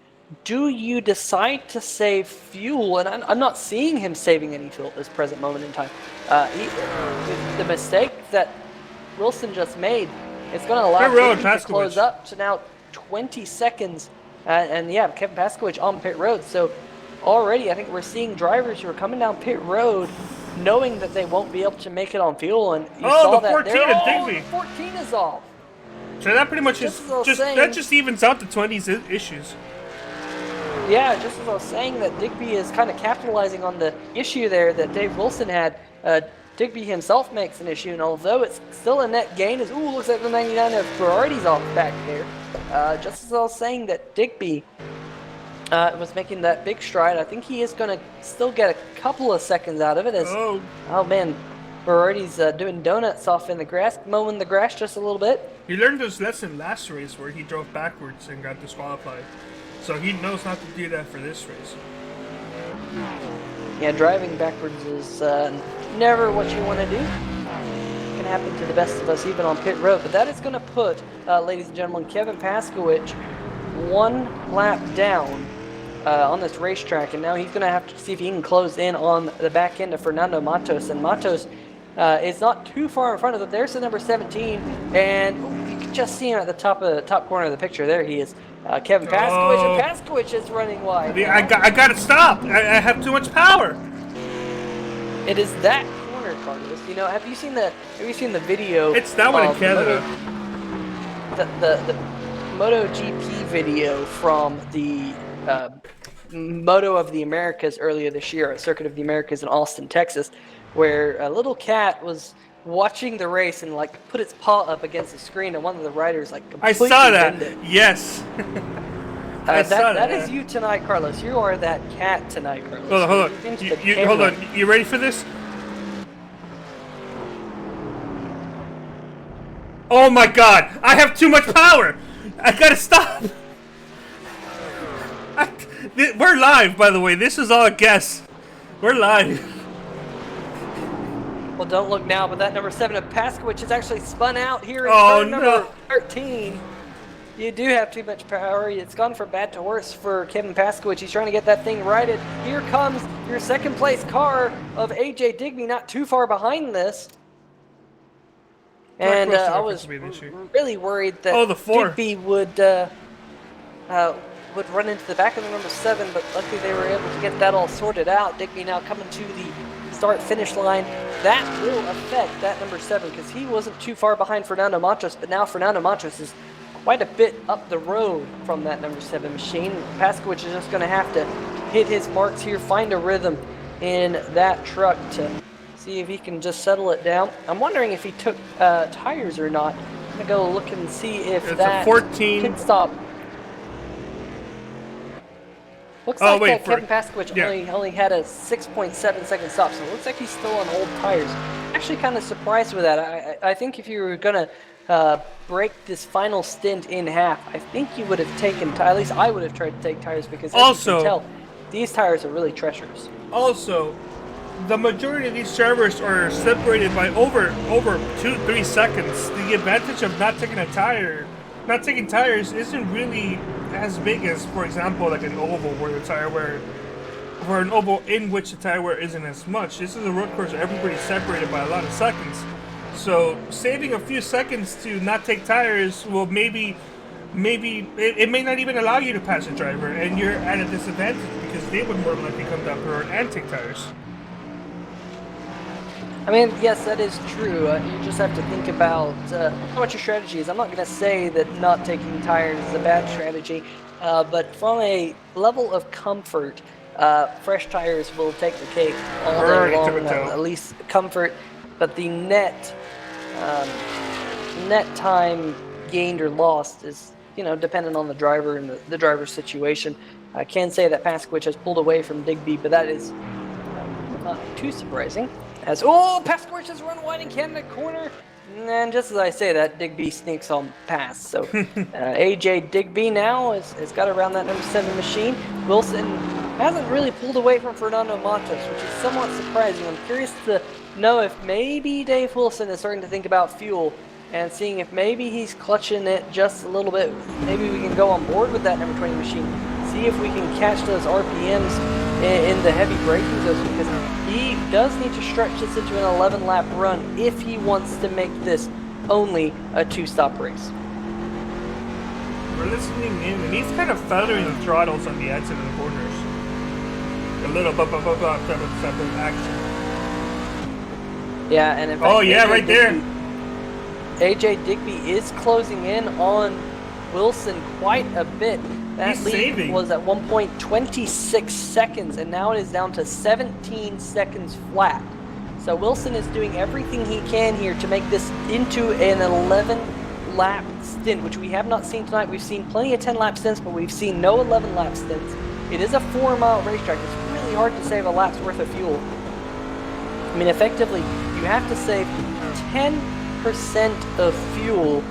Do you decide to save fuel? And I'm not seeing him saving any fuel at this present moment in time. The mistake that Wilson just made, it's going to allow him to close up to now 20 seconds. And yeah, Kevin Paskowicz on pit road. So already I think we're seeing drivers who are coming down pit road knowing that they won't be able to make it on fuel, and you saw the 14 that of Digby. The 14 is off. So that pretty much just evens out the 20's issues. Yeah, just as I was saying, that Digby is kind of capitalizing on the issue there that Dave Wilson had. Digby himself makes an issue, and although it's still a net gain, looks like the 99 of Berardi's off back there. Just as I was saying that Digby was making that big stride, I think he is going to still get a couple of seconds out of it. Oh man, Berardi's doing donuts off in the grass, mowing the grass just a little bit. He learned his lesson last race where he drove backwards and got disqualified. So he knows not to do that for this race. Yeah, driving backwards is never what you want to do. Can happen to the best of us, even on pit road. But that is going to put, ladies and gentlemen, Kevin Paskowicz 1 lap down on this racetrack, and now he's going to have to see if he can close in on the back end of Fernando Matos. And Matos is not too far in front of him. There's the number 17, and you can just see him at the top corner of the picture. There he is, Kevin Paskowicz, and Paskowicz is running wide. I got to stop. I have too much power. It is that corner, Carlos. You know, have you seen the video? It's that one in Canada. The MotoGP video from the Moto of the Americas earlier this year, at Circuit of the Americas in Austin, Texas, where a little cat was watching the race and like put its paw up against the screen, and one of the riders like completely I saw that. bended. Yes. That is you tonight, Carlos. You are that cat tonight, Carlos. Hold on. Hold on. You ready for this? Oh my God! I have too much power. I gotta stop. We're live, by the way. This is all a guess. We're live. Well, don't look now, but that number 7 of Paskowicz has actually spun out here in turn number 13. You do have too much power. It's gone from bad to worse for Kevin Paskowicz. He's trying to get that thing righted. Here comes your second place car of AJ Digby, not too far behind this. And I was really worried that Digby would run into the back of the number 7, but luckily they were able to get that all sorted out. Digby now coming to the start-finish line. That will affect that number 7 because he wasn't too far behind Fernando Matos, but now Fernando Matos is quite a bit up the road from that number 7 machine. Paskowicz is just going to have to hit his marks here, find a rhythm in that truck to see if he can just settle it down. I'm wondering if he took tires or not. I'm going to go look and see if it's that a 14 pit stop. Looks like Kevin Paskowicz only had a 6.7 second stop, so it looks like he's still on old tires. Actually kind of surprised with that. I think if you were going to break this final stint in half, I think you would have taken, at least I would have tried to take tires, because as you can tell, these tires are really treacherous. Also, the majority of these drivers are separated by over 2-3 seconds. The advantage of not taking tires isn't really as big as, for example, like an oval where an oval in which the tire wear isn't as much. This is a road course where everybody's separated by a lot of seconds. So saving a few seconds to not take tires will maybe it may not even allow you to pass a driver, and you're at a disadvantage because they would more likely come down the road and take tires. I mean, yes, that is true. You just have to think about what your strategy is. I'm not going to say that not taking tires is a bad strategy, but from a level of comfort, fresh tires will take the cake all day long, at least comfort. But the net time gained or lost is, dependent on the driver and the driver's situation. I can say that Paskowicz has pulled away from Digby, but that is not too surprising. Paskowicz has run wide in Canada corner, and just as I say that, Digby sneaks on past. So AJ Digby now has got around that number 7 machine. Wilson hasn't really pulled away from Fernando Matos, which is somewhat surprising. I'm curious to know if maybe Dave Wilson is starting to think about fuel and seeing if maybe he's clutching it just a little bit. Maybe we can go on board with that number 20 machine, see if we can catch those RPMs in the heavy braking zones, because he does need to stretch this into an 11-lap run if he wants to make this only a 2-stop race. We're listening in, and he's kind of feathering the throttles on the exit of the corners. A little action. Yeah, and in fact, right there. AJ Digby is closing in on Wilson quite a bit. That lead was at one point 26 seconds, and now it is down to 17 seconds flat. So Wilson is doing everything he can here to make this into an 11-lap stint, which we have not seen tonight. We've seen plenty of 10-lap stints, but we've seen no 11-lap stints. It is a 4-mile racetrack. It's really hard to save a lap's worth of fuel. I mean, effectively, you have to save 10% of fuel,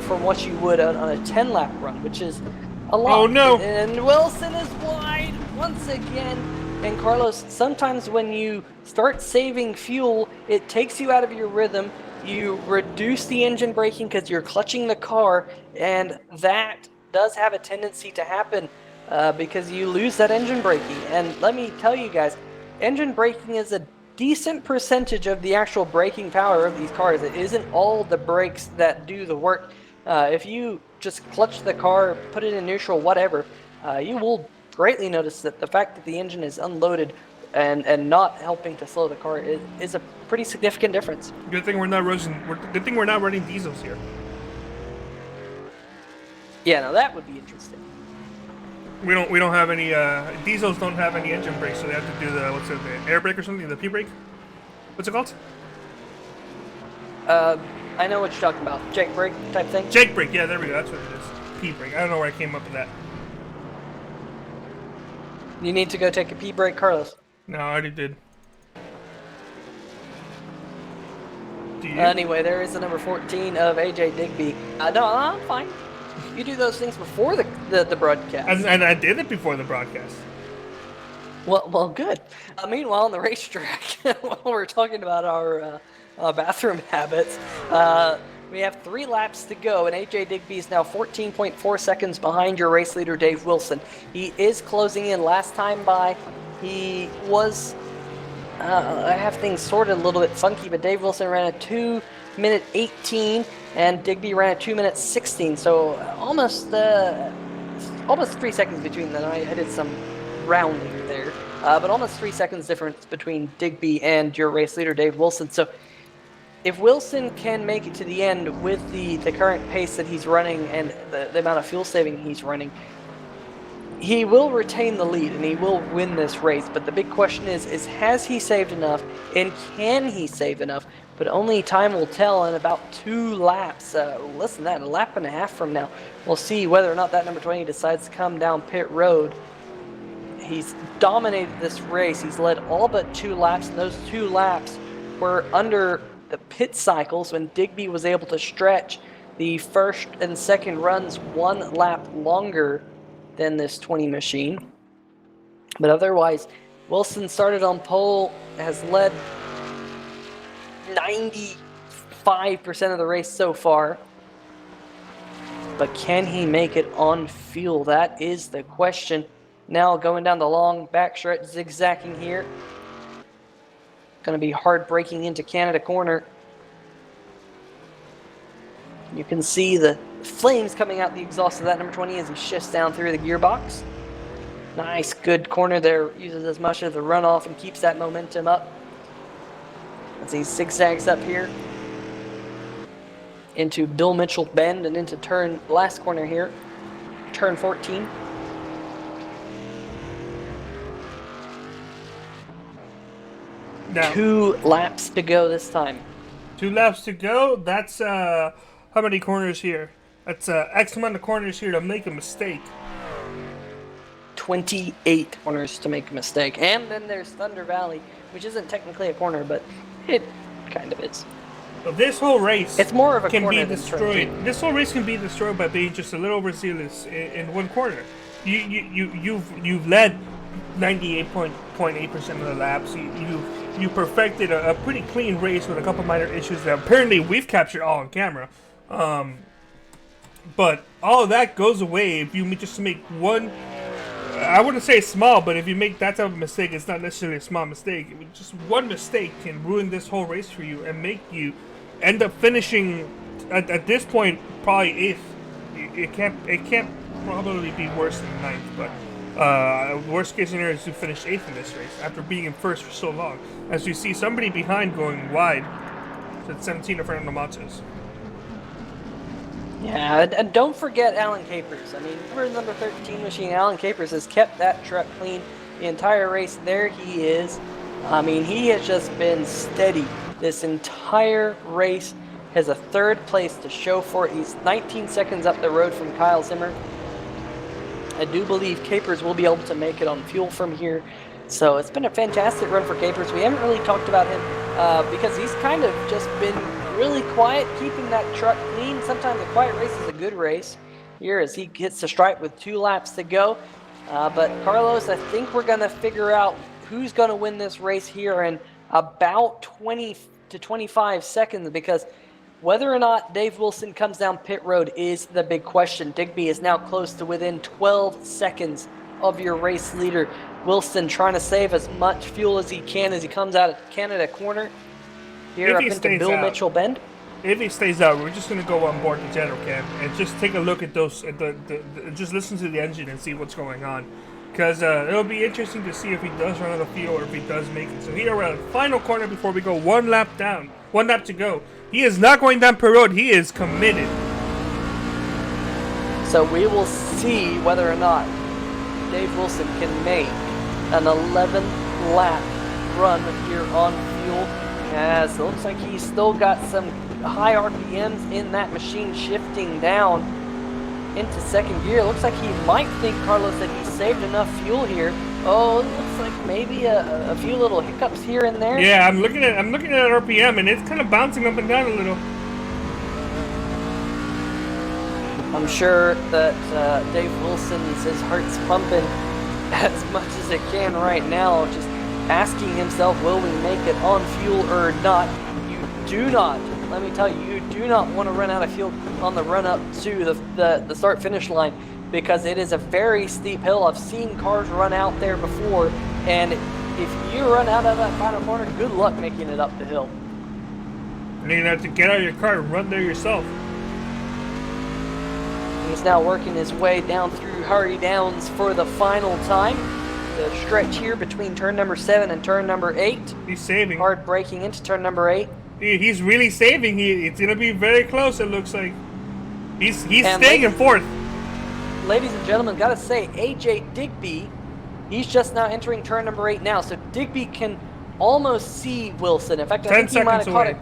from what you would on a 10-lap run, which is a Oh lot. no! And Wilson is wide once again. And Carlos, sometimes when you start saving fuel, it takes you out of your rhythm. You reduce the engine braking because you're clutching the car, and that does have a tendency to happen because you lose that engine braking. And let me tell you guys, engine braking is a decent percentage of the actual braking power of these cars. It isn't all the brakes that do the work. If you just clutch the car, put it in neutral, whatever, you will greatly notice that the fact that the engine is unloaded and not helping to slow the car is a pretty significant difference. Good thing we're not running. Good thing we're not running diesels here. Yeah, now that would be interesting. We don't have any diesels. Don't have any engine brakes, so they have to do the what's it, the air brake or something, the P brake. What's it called? I know what you're talking about. Jake brake type thing. Jake brake. Yeah, there we go. That's what it is. P brake. I don't know where I came up with that. You need to go take a P brake, Carlos. No, I already did. Do you? Anyway, there is the number 14 of AJ Digby. No, I'm fine. You do those things before the broadcast. And I did it before the broadcast. Well, good. Meanwhile, on the racetrack, while we're talking about our bathroom habits, we have 3 laps to go, and AJ Digby is now 14.4 seconds behind your race leader, Dave Wilson. He is closing in. Last time by, he was... I have things sorted a little bit funky, but Dave Wilson ran a 2-minute 18, and Digby ran a 2-minute 16, so almost 3 seconds between them. I did some rounding there, but almost 3 seconds difference between Digby and your race leader, Dave Wilson. So if Wilson can make it to the end with the current pace that he's running and the amount of fuel saving he's running, he will retain the lead and he will win this race. But the big question is has he saved enough, and can he save enough? But only time will tell in about 2 laps. Less than that, a lap and a half from now, we'll see whether or not that number 20 decides to come down pit road. He's dominated this race. He's led all but 2 laps, and those 2 laps were under the pit cycles when Digby was able to stretch the first and second runs 1 lap longer than this 20 machine. But otherwise, Wilson started on pole, has led 95% of the race so far. But can he make it on fuel? That is the question. Now going down the long backstretch, zigzagging here. Going to be hard braking into Canada corner. You can see the flames coming out the exhaust of that number 20 as he shifts down through the gearbox. Nice, good corner there. Uses as much of the runoff and keeps that momentum up as he zigzags up here into Bill Mitchell Bend and into last corner here, turn 14. Now, 2 laps to go this time. 2 laps to go. That's how many corners here? That's X amount of corners here to make a mistake. 28 corners to make a mistake. And then there's Thunder Valley, which isn't technically a corner, but it kind of is. So this whole race It's more of a can corner be than destroyed. turn 2. This whole race can be destroyed by being just a little overzealous in one corner. You've led 98.8% of the laps. You perfected a pretty clean race with a couple minor issues that apparently we've captured all on camera. But all of that goes away if you just make one. I wouldn't say small, but if you make that type of mistake, it's not necessarily a small mistake. I mean, just one mistake can ruin this whole race for you and make you end up finishing at this point probably 8th. It can't probably be worse than 9th, but worst case scenario is to finish 8th in this race after being in first for so long. As you see somebody behind going wide, so it's 17 of Fernando Matos. Yeah, and don't forget Alan Capers. I mean, remember number 13 machine, Alan Capers has kept that truck clean the entire race. There he is. I mean, he has just been steady this entire race. Has a 3rd place to show for it. He's 19 seconds up the road from Kyle Zimmer. I do believe Capers will be able to make it on fuel from here. So it's been a fantastic run for Capers. We haven't really talked about him because he's kind of just been really quiet, keeping that truck clean. Sometimes a quiet race is a good race. here as he hits the stripe with 2 laps to go. But Carlos, I think we're going to figure out who's going to win this race here in about 20 to 25 seconds, because whether or not Dave Wilson comes down pit road is the big question. Digby is now close to within 12 seconds of your race leader. Wilson trying to save as much fuel as he can as he comes out of Canada corner here up into Bill Mitchell Bend. If he stays out, we're just going to go on board the general cam and just take a look at those, just listen to the engine and see what's going on. Because it'll be interesting to see if he does run out of fuel or if he does make it. So here we're at the final corner before we go 1 lap down. 1 lap to go. He is not going down per road. He is committed. So we will see whether or not Dave Wilson can make an 11-lap run here on fuel. As it looks like he's still got some high RPMs in that machine, shifting down into second gear. It looks like he might think, Carlos, that he saved enough fuel here. Oh, it looks like maybe a few little hiccups here and there. Yeah, I'm looking at RPM and it's kind of bouncing up and down a little. I'm sure that Dave Wilson's his heart's pumping as much as it can right now, just asking himself, will we make it on fuel or not? You do not, let me tell you, you do not want to run out of fuel on the run up to the start finish line, because it is a very steep hill. I've seen cars run out there before, and if you run out of that final corner, good luck making it up the hill. And you're going to have to get out of your car and run there yourself. He's now working his way down through Hurry Downs for the final time. The stretch here between turn number 7 and turn number 8. He's saving. Hard braking into turn number 8. He's really saving. It's going to be very close, it looks like. He's staying in 4th. Ladies and gentlemen, gotta say, AJ Digby, he's just now entering turn number 8 now, so Digby can almost see Wilson. In fact, I think he might have caught a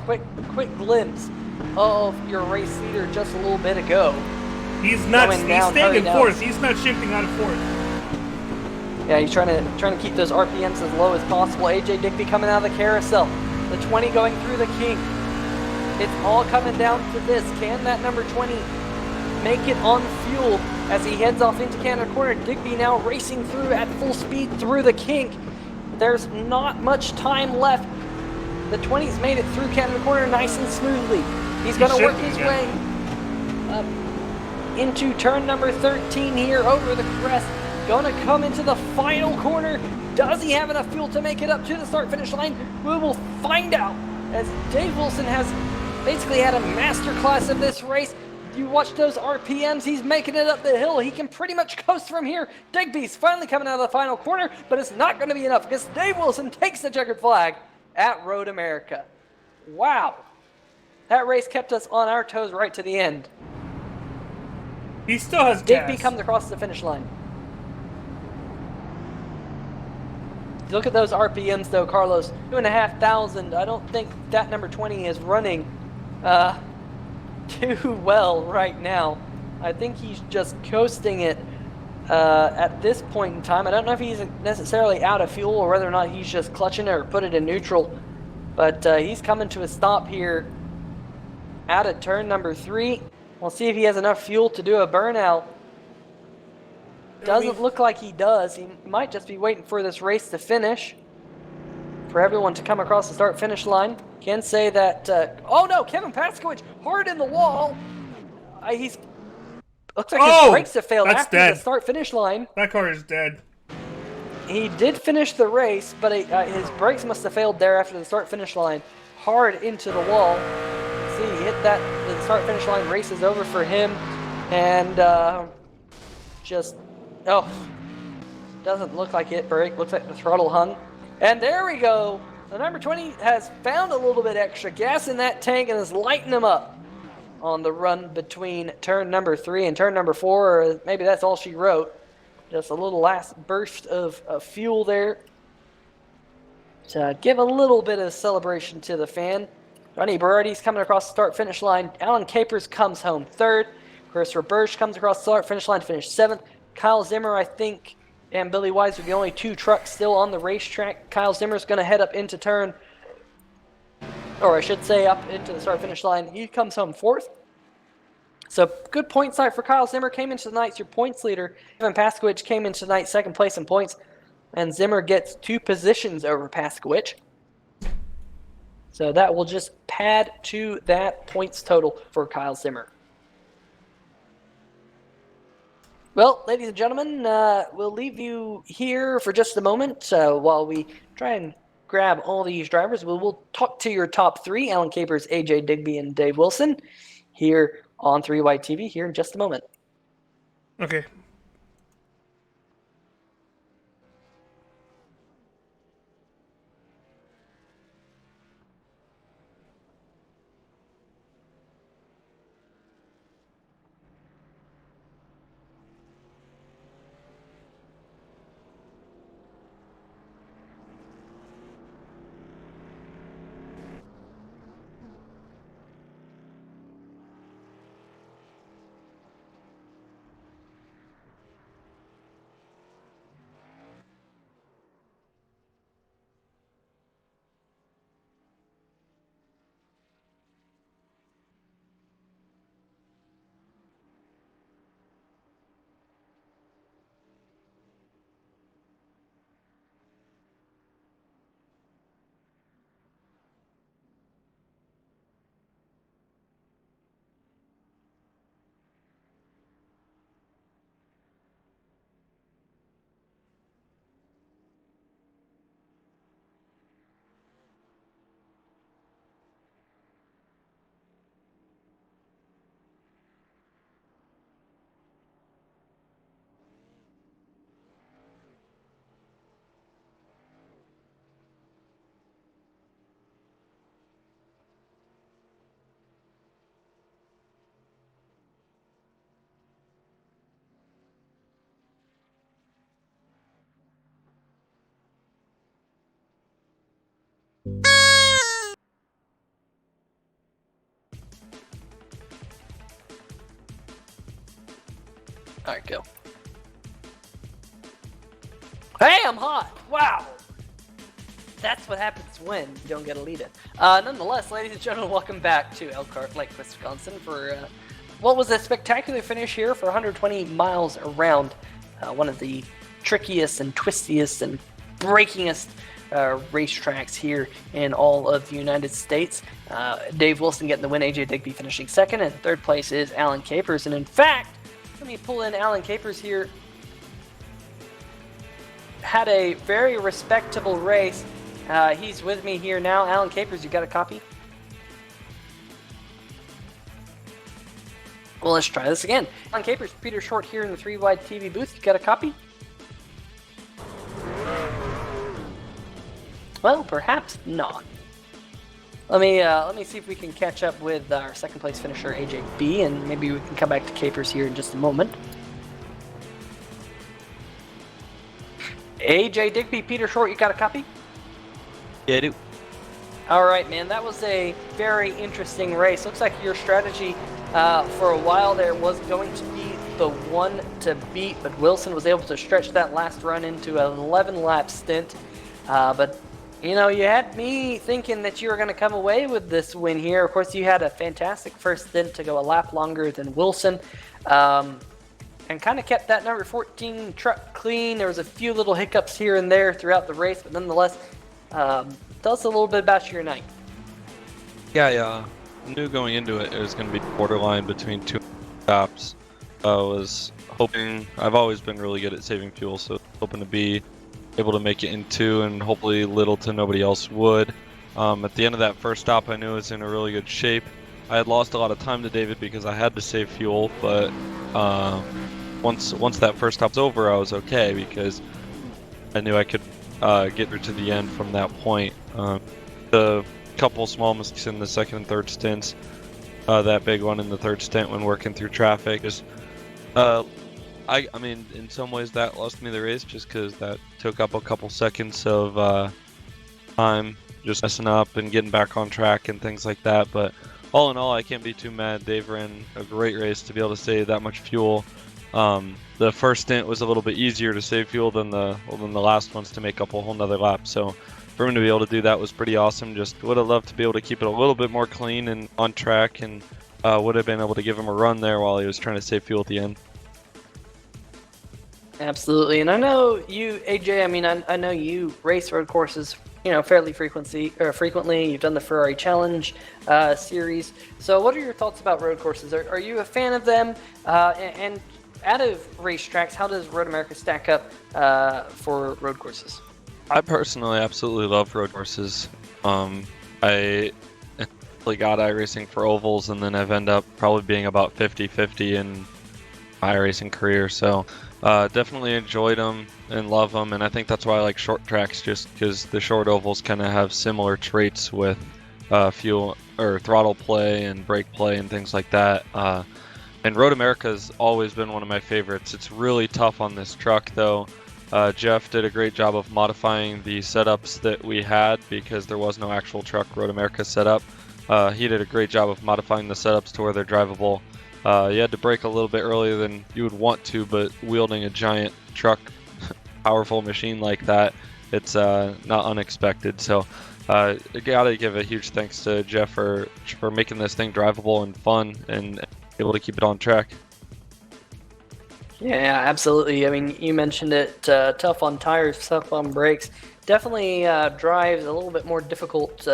quick glimpse of your race leader just a little bit ago. He's not. He's staying in 4th. He's not shifting out of 4th. Yeah, he's trying to keep those RPMs as low as possible. AJ Digby coming out of the carousel. The 20 going through the kink. It's all coming down to this. Can that number 20 make it on fuel as he heads off into Canada corner? Digby now racing through at full speed through the kink. There's not much time left. The 20's made it through Canada corner nice and smoothly. He's going to work his way up into turn number 13 here over the crest. Gonna come into the final corner. Does he have enough fuel to make it up to the start finish line? We will find out, as Dave Wilson has basically had a masterclass of this race. You watch those RPMs, he's making it up the hill. He can pretty much coast from here. Digby's finally coming out of the final corner, but it's not going to be enough because Dave Wilson takes the checkered flag at Road America. Wow. That race kept us on our toes right to the end. He still has Digby gas. comes across the finish line. Look at those RPMs though, Carlos. 2,500. I don't think that number 20 is running too well right now. I think he's just coasting it at this point in time. I don't know if he's necessarily out of fuel or whether or not he's just clutching it or put it in neutral. But he's coming to a stop here out of turn number 3. We'll see if he has enough fuel to do a burnout. Doesn't look like he does. He might just be waiting for this race to finish, for everyone to come across the start-finish line. Can say that, oh no, Kevin Paskowicz hard in the wall. Looks like his brakes have failed after the start-finish line. That car is dead. He did finish the race, but his brakes must have failed there after the start-finish line. Hard into the wall. See, he hit that, the start-finish line, race is over for him. And doesn't look like it brake. Looks like the throttle hung. And there we go. The number 20 has found a little bit extra gas in that tank and is lighting him up on the run between turn number 3 and turn number 4. Or maybe that's all she wrote. Just a little last burst of fuel there to give a little bit of celebration to the fan. Johnny Berardi's coming across the start-finish line. Alan Capers comes home 3rd. Christopher Bursch comes across the start-finish line to finish 7th. Kyle Zimmer, I think, and Billy Wise are the only 2 trucks still on the racetrack. Kyle Zimmer's going to head up into up into the start-finish line. He comes home 4th. So good point sight for Kyle Zimmer. Came into the night as your points leader. Evan Paskowicz came into the night second place in points. And Zimmer gets 2 positions over Paskowicz. So that will just pad to that points total for Kyle Zimmer. Well, ladies and gentlemen, we'll leave you here for just a moment while we try and grab all these drivers. We'll talk to your top 3, Alan Capers, AJ Digby, and Dave Wilson, here on 3Y TV here in just a moment. Okay. All right, go. Hey, I'm hot. Wow. That's what happens when you don't get a lead in. Nonetheless, ladies and gentlemen, welcome back to Elkhart Lake, Wisconsin for what was a spectacular finish here for 120 miles around one of the trickiest and twistiest and breakingest racetracks here in all of the United States. Dave Wilson getting the win, AJ Digby finishing second, and third place is Alan Capers. And in fact, let me pull in Alan Capers here. Had a very respectable race. He's with me here now. Alan Capers, you got a copy? Well, let's try this again. Alan Capers, Peter Short here in the 3Y TV booth. You got a copy? Well, perhaps not. Let me see if we can catch up with our second place finisher AJ B, and maybe we can come back to Capers here in just a moment. AJ Digby, Peter Short, you got a copy? Yeah, I do. All right, man. That was a very interesting race. Looks like your strategy for a while there was going to be the one to beat, but Wilson was able to stretch that last run into an 11-lap stint. But you know, you had me thinking that you were going to come away with this win here. Of course, you had a fantastic first stint to go a lap longer than Wilson, and kind of kept that number 14 truck clean. There was a few little hiccups here and there throughout the race, but nonetheless, tell us a little bit about your night. Yeah, I knew going into it was going to be borderline between two stops. I was hoping, I've always been really good at saving fuel, so hoping to be able to make it in two, and hopefully little to nobody else would. At the end of that first stop, I knew I was in a really good shape. I had lost a lot of time to David because I had to save fuel, but once that first stop's over, I was okay because I knew I could get through to the end from that point. The couple small mistakes in the second and third stints, that big one in the third stint when working through traffic, just I mean, in some ways that lost me the race just because that took up a couple seconds of time just messing up and getting back on track and things like that. But all in all, I can't be too mad. Dave ran a great race to be able to save that much fuel. The first stint was a little bit easier to save fuel than the last ones to make up a whole nother lap. So for him to be able to do that was pretty awesome. Just would have loved to be able to keep it a little bit more clean and on track and would have been able to give him a run there while he was trying to save fuel at the end. Absolutely, and I know you, AJ. I mean, I know you race road courses, fairly frequently. You've done the Ferrari Challenge series. So, what are your thoughts about road courses? Are you a fan of them? And out of racetracks, how does Road America stack up for road courses? I personally absolutely love road courses. I initially got iRacing for ovals, and then I've ended up probably being about 50-50 in my iRacing career. So definitely enjoyed them and love them, and I think that's why I like short tracks, just because the short ovals kind of have similar traits with fuel or throttle play and brake play and things like that. And Road America has always been one of my favorites. It's really tough on this truck, though. Jeff did a great job of modifying the setups that we had because there was no actual truck Road America setup. He did a great job of modifying the setups to where they're drivable. You had to brake a little bit earlier than you would want to, but wielding a giant truck, powerful machine like that, it's not unexpected. So I gotta give a huge thanks to Jeff for making this thing drivable and fun and able to keep it on track. Yeah, absolutely. I mean, you mentioned it, tough on tires, tough on brakes. Definitely drives a little bit more difficult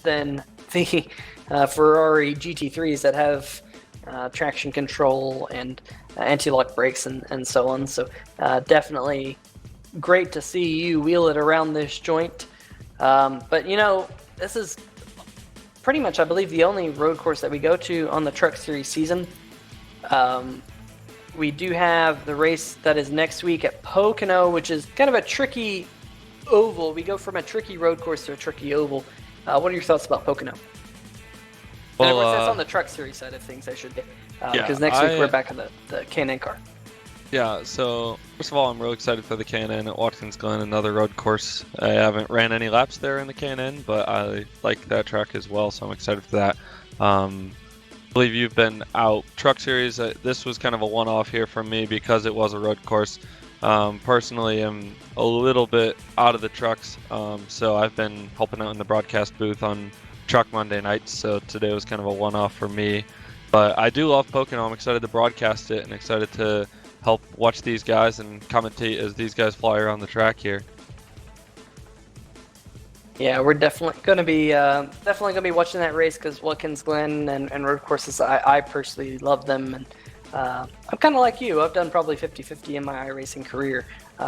than the Ferrari GT3s that have traction control and anti-lock brakes and so on. So definitely great to see you wheel it around this joint. But this is pretty much, I believe, the only road course that we go to on the Truck Series season. We do have the race that is next week at Pocono, which is kind of a tricky oval. We go from a tricky road course to a tricky oval. What are your thoughts about Pocono? And of course, that's on the Truck Series side of things, I should say. Because next week we're back on the K&N car. Yeah, so first of all, I'm really excited for the K&N at Watkins Glen, another road course. I haven't ran any laps there in the K&N, but I like that track as well, so I'm excited for that. I believe you've been out Truck Series. This was kind of a one-off here for me because it was a road course. Personally, I'm a little bit out of the trucks, so I've been helping out in the broadcast booth on Truck Monday nights, so today was kind of a one-off for me. But I do love Pocono. I'm excited to broadcast it and excited to help watch these guys and commentate as these guys fly around the track here. Yeah, we're definitely gonna be watching that race because Watkins Glen and road courses, I personally love them, and I'm kind of like you. I've done probably 50-50 in my iRacing career,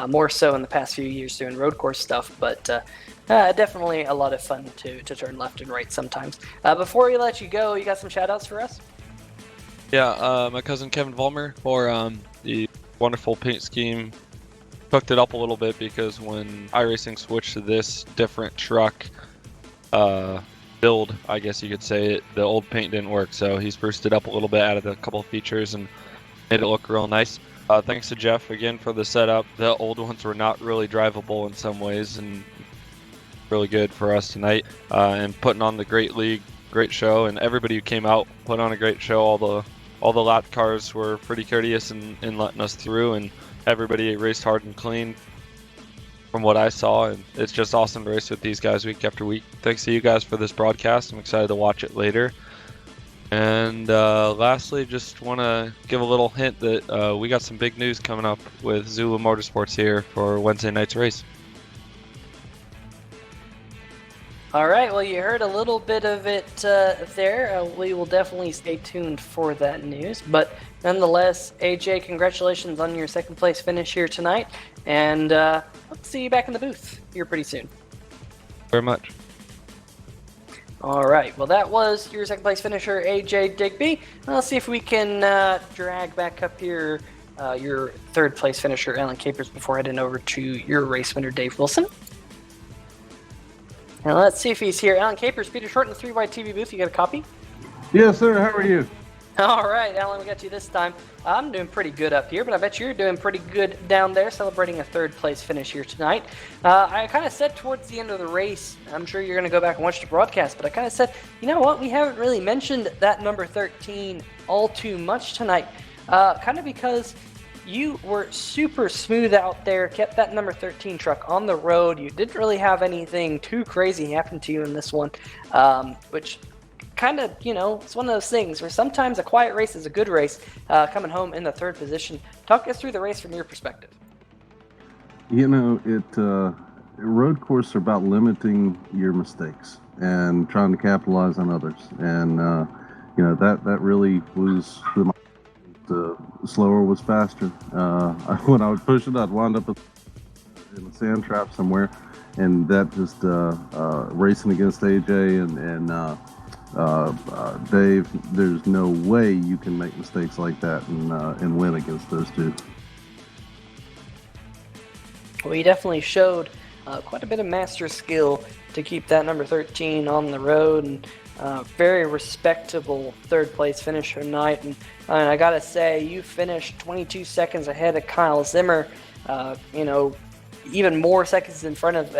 more so in the past few years doing road course stuff, but definitely a lot of fun to turn left and right sometimes. Before we let you go, you got some shout outs for us? Yeah, my cousin Kevin Vollmer for the wonderful paint scheme. Hooked it up a little bit because when iRacing switched to this different truck build, I guess you could say, the old paint didn't work, so he spruced it up a little bit, added a couple of features, and made it look real nice. Thanks to Jeff again for the setup. The old ones were not really drivable in some ways, and really good for us tonight. And putting on the great league, great show, and everybody who came out put on a great show. All the lap cars were pretty courteous in letting us through, and everybody raced hard and clean from what I saw, and it's just awesome to race with these guys week after week. Thanks to you guys for this broadcast. I'm excited to watch it later. And lastly, just want to give a little hint that we got some big news coming up with Zulu Motorsports here for Wednesday night's race. All right, well, you heard a little bit of it there. We will definitely stay tuned for that news. But nonetheless, AJ, congratulations on your second place finish here tonight. And let's see you back in the booth here pretty soon. Very much. All right, well, that was your second place finisher, AJ Digby. Let's see if we can drag back up here your third place finisher, Alan Capers, before heading over to your race winner, Dave Wilson. Now let's see if he's here. Alan Capers, Peter Short in the 3Y TV booth. You got a copy? Yes, sir. How are you? All right, Alan, we got you this time. I'm doing pretty good up here, but I bet you're doing pretty good down there, celebrating a third place finish here tonight. I kind of said towards the end of the race, I'm sure you're going to go back and watch the broadcast, but I kind of said, you know what, we haven't really mentioned that number 13 all too much tonight, kind of because you were super smooth out there, kept that number 13 truck on the road. You didn't really have anything too crazy happen to you in this one, which kind of, it's one of those things where sometimes a quiet race is a good race, coming home in the third position. Talk us through the race from your perspective. Road courses are about limiting your mistakes and trying to capitalize on others. And, that really was the slower was faster. When I would push it, I'd wind up in a sand trap somewhere. And that just racing against AJ and Dave, there's no way you can make mistakes like that and win against those two. Well, he definitely showed quite a bit of master skill to keep that number 13 on the road, and very respectable third place finish tonight. And I gotta say, you finished 22 seconds ahead of Kyle Zimmer. Even more seconds in front of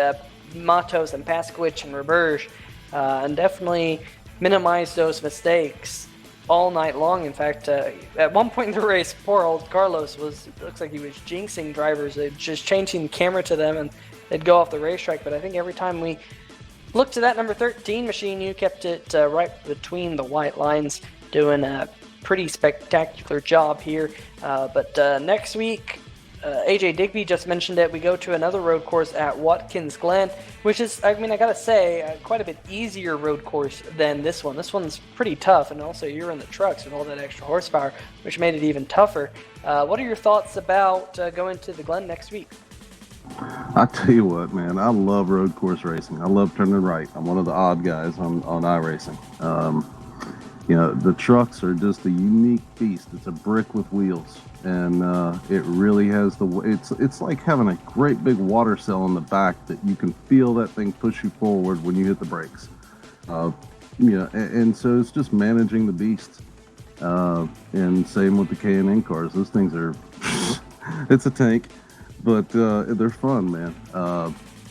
Matos and Pasquich and Roberge, and definitely minimized those mistakes all night long. In fact, at one point in the race, poor old Carlos looks like he was jinxing drivers, just changing the camera to them and they'd go off the racetrack. But I think every time we looked to that number 13 machine, you kept it right between the white lines, doing a pretty spectacular job here. But next week, AJ Digby just mentioned it. We go to another road course at Watkins Glen, which is, I gotta say, quite a bit easier road course than this one. This one's pretty tough, and also you're in the trucks with all that extra horsepower, which made it even tougher. What are your thoughts about going to the Glen next week? I tell you what, man, I love road course racing. I love turning right. I'm one of the odd guys on iRacing. The trucks are just a unique beast. It's a brick with wheels, and it really has it's like having a great big water cell in the back that you can feel that thing push you forward when you hit the brakes. And so it's just managing the beast. And same with the K&N cars. Those things are it's a tank, but they're fun, man.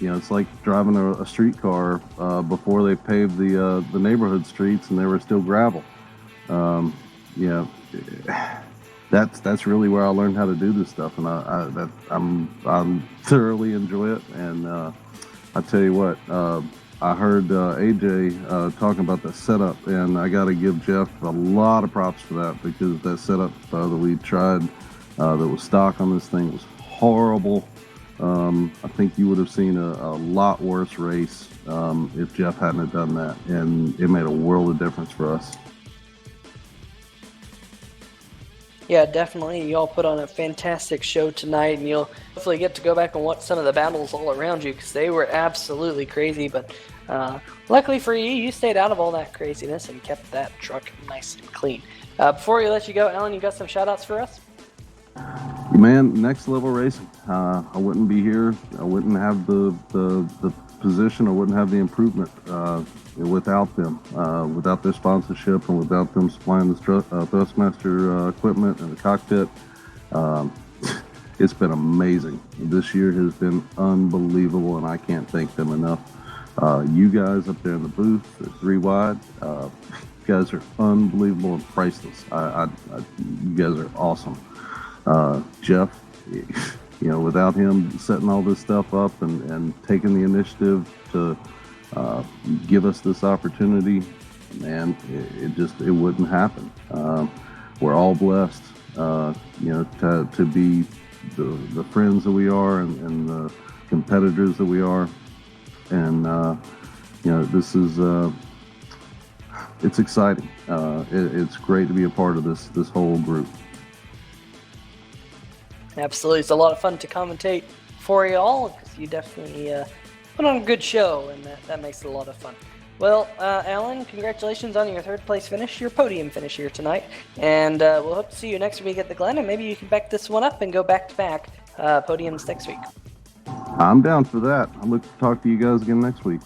It's like driving a streetcar before they paved the neighborhood streets and they were still gravel. That's really where I learned how to do this stuff, and I'm thoroughly enjoy it. And I tell you what, I heard AJ talking about the setup, and I got to give Jeff a lot of props for that, because that setup that we tried that was stock on this thing was horrible. I think you would have seen a lot worse race if Jeff hadn't have done that, and it made a world of difference for us. Yeah, definitely. You all put on a fantastic show tonight, and you'll hopefully get to go back and watch some of the battles all around you, because they were absolutely crazy. But luckily for you, you stayed out of all that craziness and kept that truck nice and clean. Before we let you go, Alan, you got some shout-outs for us? Man, next level racing. I wouldn't be here. I wouldn't have the position. I wouldn't have the improvement without them, without their sponsorship, and without them supplying the Thrustmaster equipment and the cockpit. It's been amazing. This year has been unbelievable, and I can't thank them enough. You guys up there in the booth, the 3 wide, you guys are unbelievable and priceless. You guys are awesome. Jeff, without him setting all this stuff up and taking the initiative to give us this opportunity, man, it wouldn't happen. We're all blessed, to be the friends that we are and the competitors that we are. And, this is, it's exciting. It's great to be a part of this whole group. Absolutely. It's a lot of fun to commentate for you all, because you definitely put on a good show, and that makes it a lot of fun. Well, Alan, congratulations on your third place finish, your podium finish here tonight, and we'll hope to see you next week at the Glen, and maybe you can back this one up and go back-to-back podiums next week. I'm down for that. I look to talk to you guys again next week.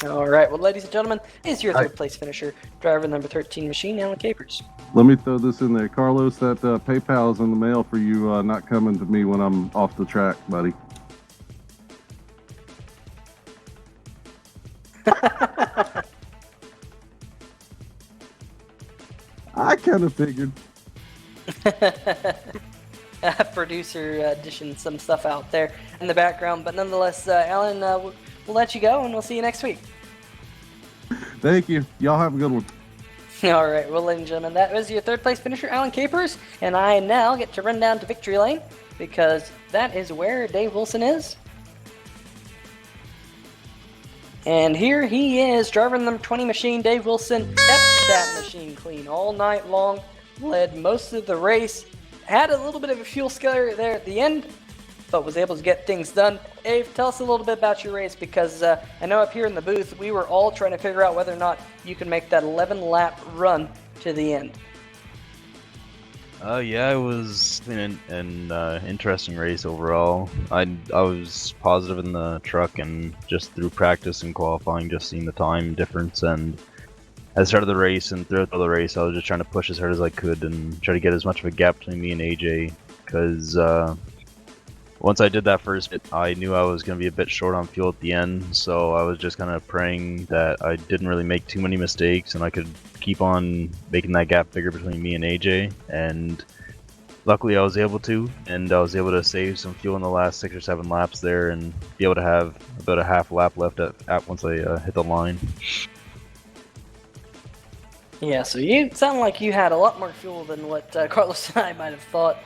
All right. Well, ladies and gentlemen, is your third place finisher, driver number 13 machine, Alan Capers. Let me throw this in there. Carlos, that PayPal is in the mail for you not coming to me when I'm off the track, buddy. I kind of figured. Producer dishing some stuff out there in the background. But nonetheless, Alan, we'll let you go, and we'll see you next week. Thank you. Y'all have a good one. All right, well, ladies and gentlemen, that was your third place finisher, Alan Capers, and I now get to run down to victory lane because that is where Dave Wilson is. And here he is, driver number 20 machine, Dave Wilson, kept that machine clean all night long, led most of the race, had a little bit of a fuel scare there at the end, but was able to get things done. Dave, tell us a little bit about your race, because I know up here in the booth, we were all trying to figure out whether or not you can make that 11-lap run to the end. Yeah, it was an interesting race overall. I was positive in the truck, and just through practice and qualifying, just seeing the time difference. And at the start of the race and throughout the race, I was just trying to push as hard as I could and try to get as much of a gap between me and AJ, because once I did that first bit, I knew I was going to be a bit short on fuel at the end, so I was just kind of praying that I didn't really make too many mistakes and I could keep on making that gap bigger between me and AJ. And luckily I was able to, and I was able to save some fuel in the last 6 or 7 laps there and be able to have about a half lap left at once I hit the line. Yeah, so you sound like you had a lot more fuel than what Carlos and I might have thought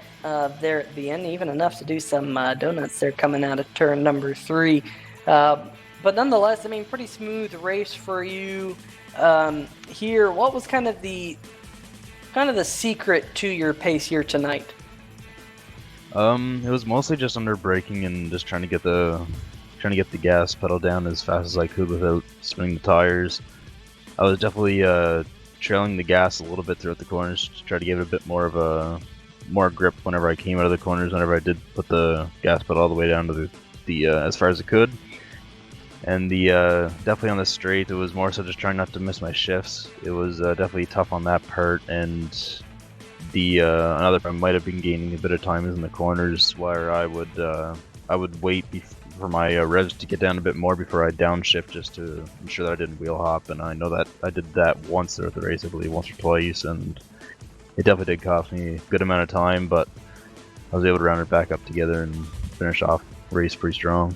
there at the end, even enough to do some donuts there coming out of turn number 3. But nonetheless, I mean, pretty smooth race for you here. What was kind of the secret to your pace here tonight? It was mostly just under braking and just trying to get the gas pedal down as fast as I could without spinning the tires. I was definitely trailing the gas a little bit throughout the corners to try to give it a bit more grip whenever I came out of the corners, whenever I did put the gas pedal all the way down to the as far as it could. And definitely on the straight, it was more so just trying not to miss my shifts. It was definitely tough on that part, and another part I might have been gaining a bit of time is in the corners, where I would wait for my revs to get down a bit more before I downshift, just to ensure that I didn't wheel hop. And I know that I did that once throughout the race, I believe once or twice, and it definitely did cost me a good amount of time, but I was able to round it back up together and finish off the race pretty strong.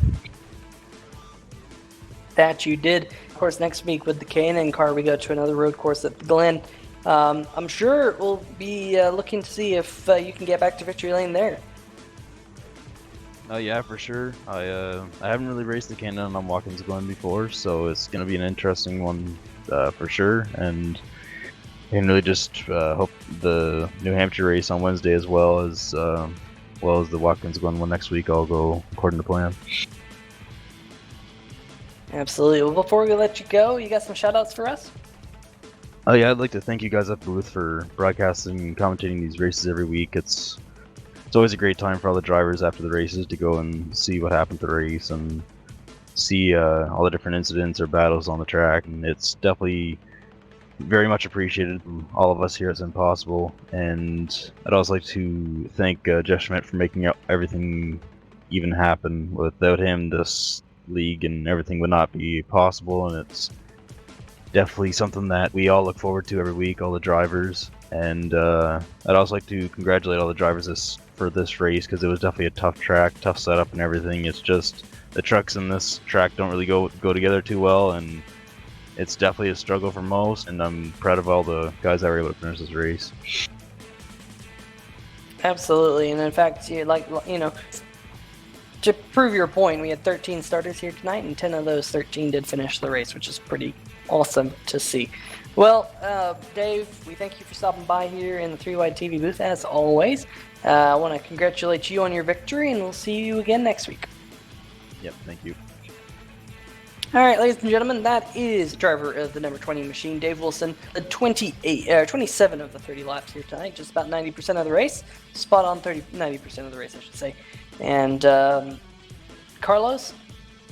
That you did. Of course, next week with the K&N car, we go to another road course at the Glen. I'm sure we'll be looking to see if you can get back to victory lane there. Oh yeah, for sure. I haven't really raced the K&N on Watkins Glen before, so it's going to be an interesting one for sure. And I can really just hope the New Hampshire race on Wednesday, as well as the Watkins Glen one next week, all go according to plan. Absolutely. Well, before we let you go, you got some shout-outs for us? Oh yeah, I'd like to thank you guys up at the booth for broadcasting and commentating these races every week. It's always a great time for all the drivers after the races to go and see what happened to the race and see all the different incidents or battles on the track. And it's definitely very much appreciated from all of us here at SimPossible. And I'd also like to thank Jeff Schmidt for making everything even happen. Without him, this league and everything would not be possible, and it's definitely something that we all look forward to every week, all the drivers. And I'd also like to congratulate all the drivers for this race, because it was definitely a tough track, tough setup and everything. It's just the trucks in this track don't really go together too well, and it's definitely a struggle for most, and I'm proud of all the guys that were able to finish this race. Absolutely, and in fact, to prove your point, we had 13 starters here tonight, and 10 of those 13 did finish the race, which is pretty awesome to see. Well, Dave, we thank you for stopping by here in the 3Wide TV booth, as always. I want to congratulate you on your victory, and we'll see you again next week. Yep, thank you. All right, ladies and gentlemen, that is driver of the number 20 machine, Dave Wilson, the 27 of the 30 laps here tonight, just about 90% of the race, spot on 90% of the race, I should say. And Carlos,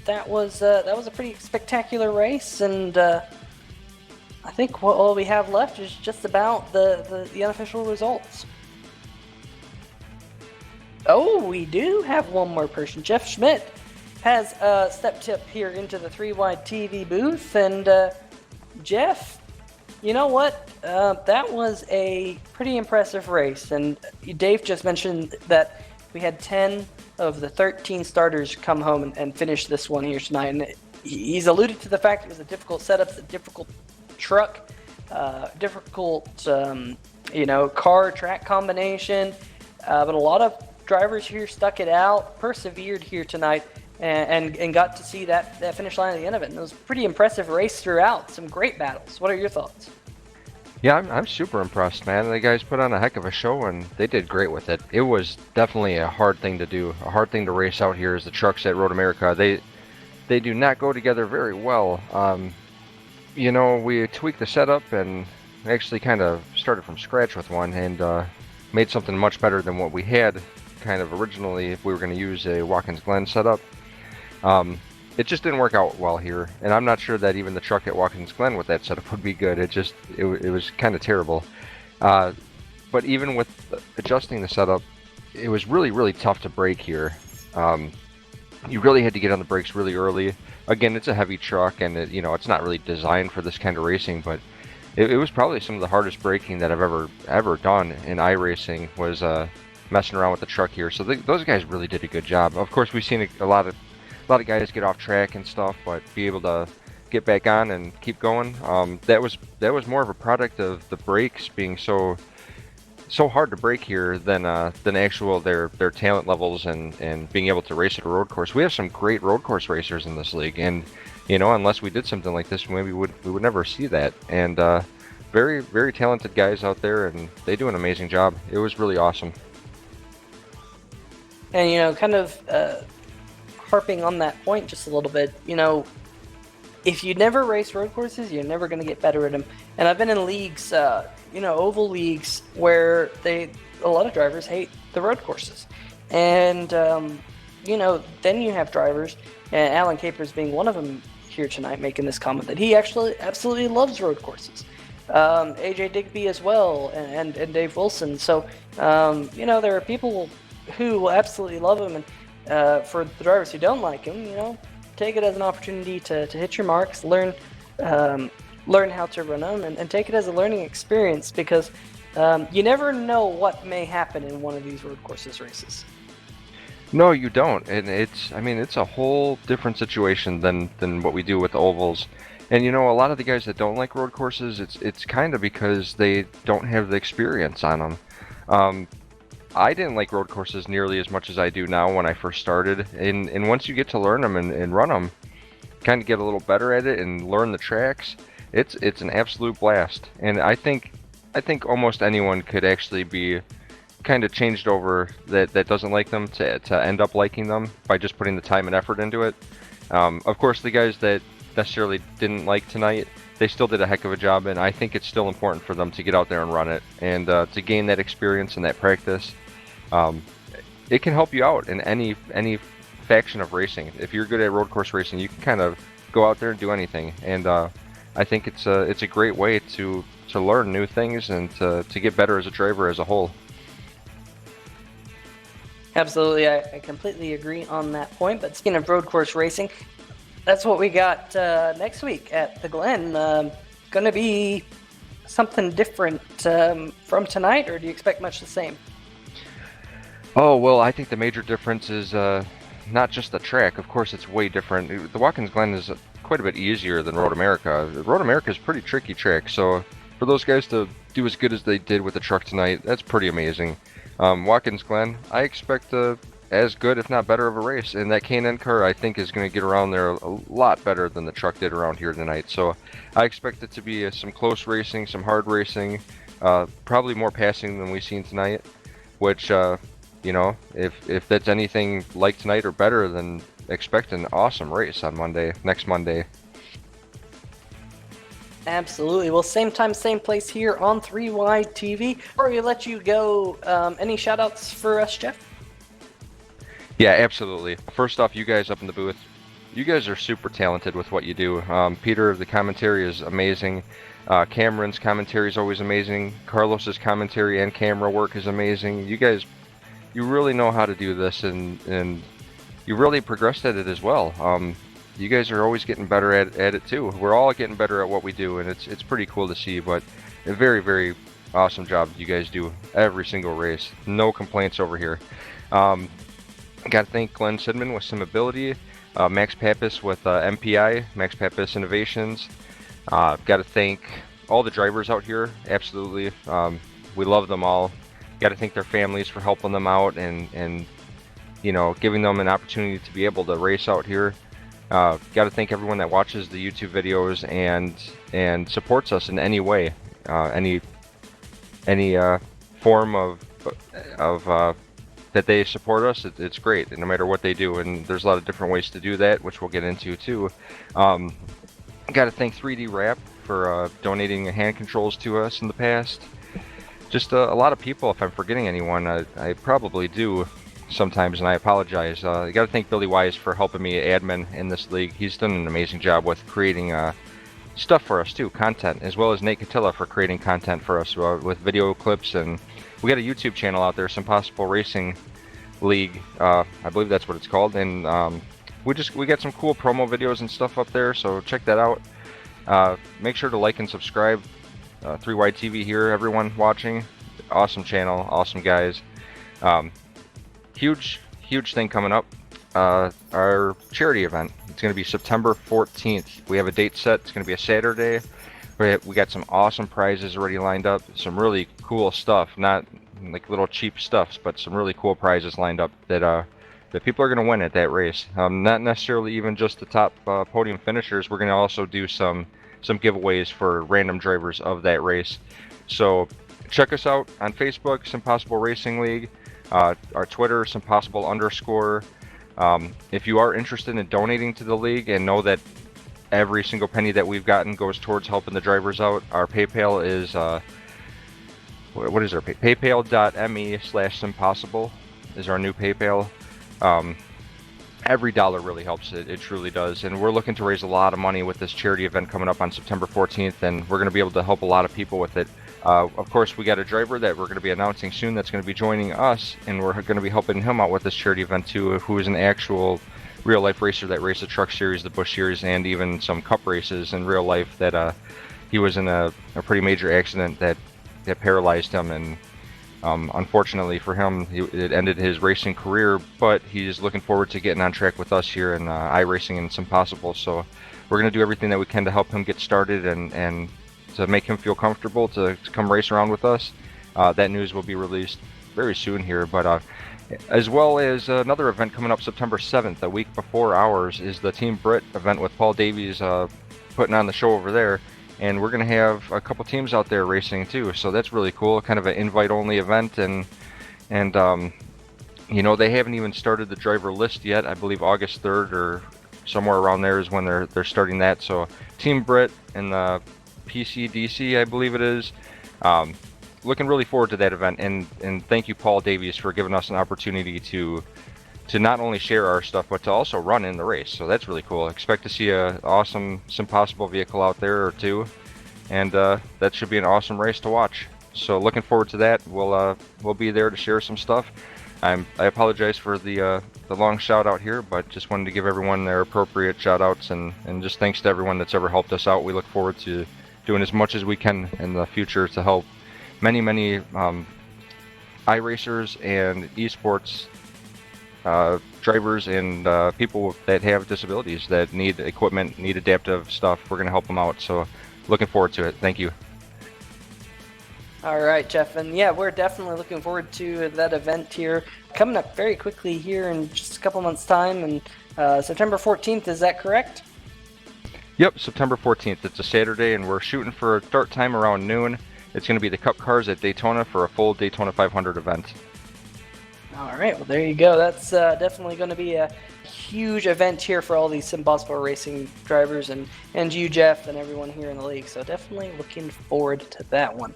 that was a pretty spectacular race, and I think all we have left is just about the unofficial results. Oh, we do have one more person. Jeff Schmidt has stepped up here into the 3Wide TV booth, and Jeff, you know what? That was a pretty impressive race, and Dave just mentioned that we had 10 of the 13 starters come home and finish this one here tonight, and he's alluded to the fact it was a difficult setup, a difficult truck, difficult, car track combination. But a lot of drivers here stuck it out, persevered here tonight, and got to see that finish line at the end of it. And it was a pretty impressive race throughout. Some great battles. What are your thoughts? Yeah, I'm super impressed, man. The guys put on a heck of a show, and they did great with it. It was definitely a hard thing to do, a hard thing to race out here. Is the trucks at Road America? They do not go together very well. We tweaked the setup and actually kind of started from scratch with one, and made something much better than what we had kind of originally if we were going to use a Watkins Glen setup. It just didn't work out well here, and I'm not sure that even the truck at Watkins Glen with that setup would be good. It was kind of terrible. But even with adjusting the setup, it was really, really tough to brake here. You really had to get on the brakes really early. Again, it's a heavy truck, and it's not really designed for this kind of racing, but it was probably some of the hardest braking that I've ever done in iRacing was messing around with the truck here. So those guys really did a good job. Of course, we've seen a lot of guys get off track and stuff, but be able to get back on and keep going. That was more of a product of the brakes being so hard to brake here than actual their talent levels and being able to race at a road course. We have some great road course racers in this league, and unless we did something like this, maybe we would never see that. And very, very talented guys out there, and they do an amazing job. It was really awesome. And kind of harping on that point just a little bit, if you never race road courses, you're never going to get better at them. And I've been in leagues, oval leagues, where a lot of drivers hate the road courses. And, then you have drivers, and Alan Capers being one of them here tonight, making this comment that he actually absolutely loves road courses. AJ Digby as well, and Dave Wilson. So, there are people who will absolutely love him, and for the drivers who don't like him, take it as an opportunity to hit your marks, learn how to run them, and take it as a learning experience, because you never know what may happen in one of these road courses races. No, you don't, and it's a whole different situation than what we do with ovals. And a lot of the guys that don't like road courses, it's kind of because they don't have the experience on them. I didn't like road courses nearly as much as I do now when I first started, and once you get to learn them and run them, kind of get a little better at it and learn the tracks, it's an absolute blast. And I think almost anyone could actually be kind of changed over that doesn't like them to end up liking them by just putting the time and effort into it. Of course, the guys that necessarily didn't like tonight, they still did a heck of a job, and I think it's still important for them to get out there and run it and to gain that experience and that practice. It can help you out in any faction of racing. If you're good at road course racing, you can kind of go out there and do anything. And I think it's a great way to learn new things and to get better as a driver as a whole. Absolutely, I completely agree on that point. But speaking of road course racing, that's what we got next week at the Glen. Going to be something different from tonight, or do you expect much the same? Oh, well, I think the major difference is not just the track. Of course, it's way different. The Watkins Glen is quite a bit easier than Road America. Road America is a pretty tricky track, so for those guys to do as good as they did with the truck tonight, that's pretty amazing. Watkins Glen, I expect as good, if not better, of a race, and that K&N car, I think, is going to get around there a lot better than the truck did around here tonight. So I expect it to be some close racing, some hard racing, probably more passing than we've seen tonight, which... if that's anything like tonight or better, then expect an awesome race on next Monday. Absolutely. Well, same time, same place here on 3Y TV. Before we let you go, any shout-outs for us, Jeff? Yeah, absolutely. First off, you guys up in the booth, you guys are super talented with what you do. Peter, the commentary is amazing. Cameron's commentary is always amazing. Carlos's commentary and camera work is amazing. You guys... you really know how to do this, and you really progressed at it as well. You guys are always getting better at it too. We're all getting better at what we do, and it's pretty cool to see. But a very, very awesome job you guys do every single race. No complaints over here. Got to thank Glenn Sidman with SimAbility, Max Pappas with MPI, Max Pappas Innovations, Got to thank all the drivers out here. Absolutely, we love them all. Got to thank their families for helping them out and giving them an opportunity to be able to race out here. Got to thank everyone that watches the YouTube videos and supports us in any way, any form of that they support us. It's great, no matter what they do. And there's a lot of different ways to do that, which we'll get into too. Got to thank 3D Wrap for donating hand controls to us in the past. Just a lot of people. If I'm forgetting anyone, I probably do sometimes, and I apologize. I got to thank Billy Wise for helping me admin in this league. He's done an amazing job with creating stuff for us too, content, as well as Nate Catilla for creating content for us with video clips. And we got a YouTube channel out there, SimPossible Racing League. I believe that's what it's called. And we got some cool promo videos and stuff up there, so check that out. Make sure to like and subscribe. 3Y TV here, everyone watching. Awesome channel, awesome guys. Huge thing coming up. Our charity event. It's going to be September 14th. We have a date set. It's going to be a Saturday. We got some awesome prizes already lined up. Some really cool stuff. Not like little cheap stuffs, but some really cool prizes lined up that people are going to win at that race. Not necessarily even just the top podium finishers. We're going to also do some giveaways for random drivers of that race. So check us out on Facebook, SimPossible Racing League. Our Twitter, SimPossible_. If you are interested in donating to the league and know that every single penny that we've gotten goes towards helping the drivers out, our PayPal is what is our PayPal.me/SimPossible is our new PayPal. Every dollar really helps. It truly does. And we're looking to raise a lot of money with this charity event coming up on September 14th, and we're going to be able to help a lot of people with it. Of course, we got a driver that we're going to be announcing soon that's going to be joining us, and we're going to be helping him out with this charity event too, who is an actual real-life racer that raced the Truck Series, the Busch Series, and even some Cup races in real life. That he was in a pretty major accident that paralyzed him, and unfortunately for him, it ended his racing career, but he's looking forward to getting on track with us here in iRacing and SimPossible. So we're going to do everything that we can to help him get started and to make him feel comfortable to come race around with us. That news will be released very soon here, but as well as another event coming up September 7th, a week before ours, is the Team Brit event with Paul Davies putting on the show over there. And we're going to have a couple teams out there racing too, so that's really cool. Kind of an invite-only event, and they haven't even started the driver list yet. I believe August 3rd or somewhere around there is when they're starting that. So Team Brit and the PCDC, I believe it is. Looking really forward to that event, and thank you, Paul Davies, for giving us an opportunity to not only share our stuff, but to also run in the race. So that's really cool. Expect to see a awesome SimPossible vehicle out there or two, and that should be an awesome race to watch. So looking forward to that. We'll be there to share some stuff. I apologize for the long shout out here, but just wanted to give everyone their appropriate shout outs, and just thanks to everyone that's ever helped us out. We look forward to doing as much as we can in the future to help many iRacers and esports drivers and people that have disabilities that need equipment, need adaptive stuff. We're going to help them out. So looking forward to it. Thank you. All right, Jeff. And yeah, we're definitely looking forward to that event here coming up very quickly here in just a couple months' time. And September 14th, is that correct? Yep, September 14th. It's a Saturday, and we're shooting for a start time around noon. It's going to be the Cup cars at Daytona for a full Daytona 500 event. All right, well, there you go. That's definitely going to be a huge event here for all these SimPossible Racing drivers and you, Jeff, and everyone here in the league. So definitely looking forward to that one.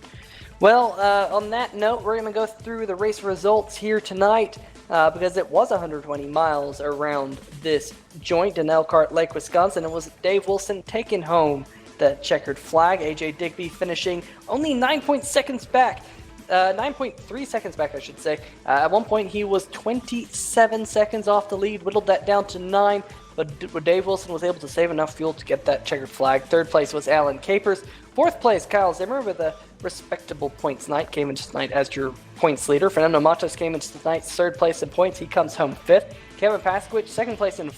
Well, on that note, we're going to go through the race results here tonight because it was 120 miles around this joint in Elkhart Lake, Wisconsin. It was Dave Wilson taking home the checkered flag. AJ Digby finishing only 9.3 seconds back, I should say. At one point, he was 27 seconds off the lead, whittled that down to 9, but Dave Wilson was able to save enough fuel to get that checkered flag. Third place was Alan Capers. Fourth place, Kyle Zimmer, with a respectable points night, came into tonight as your points leader. Fernando Matos came into tonight's third place in points. He comes home fifth. Kevin Paskowicz, second place in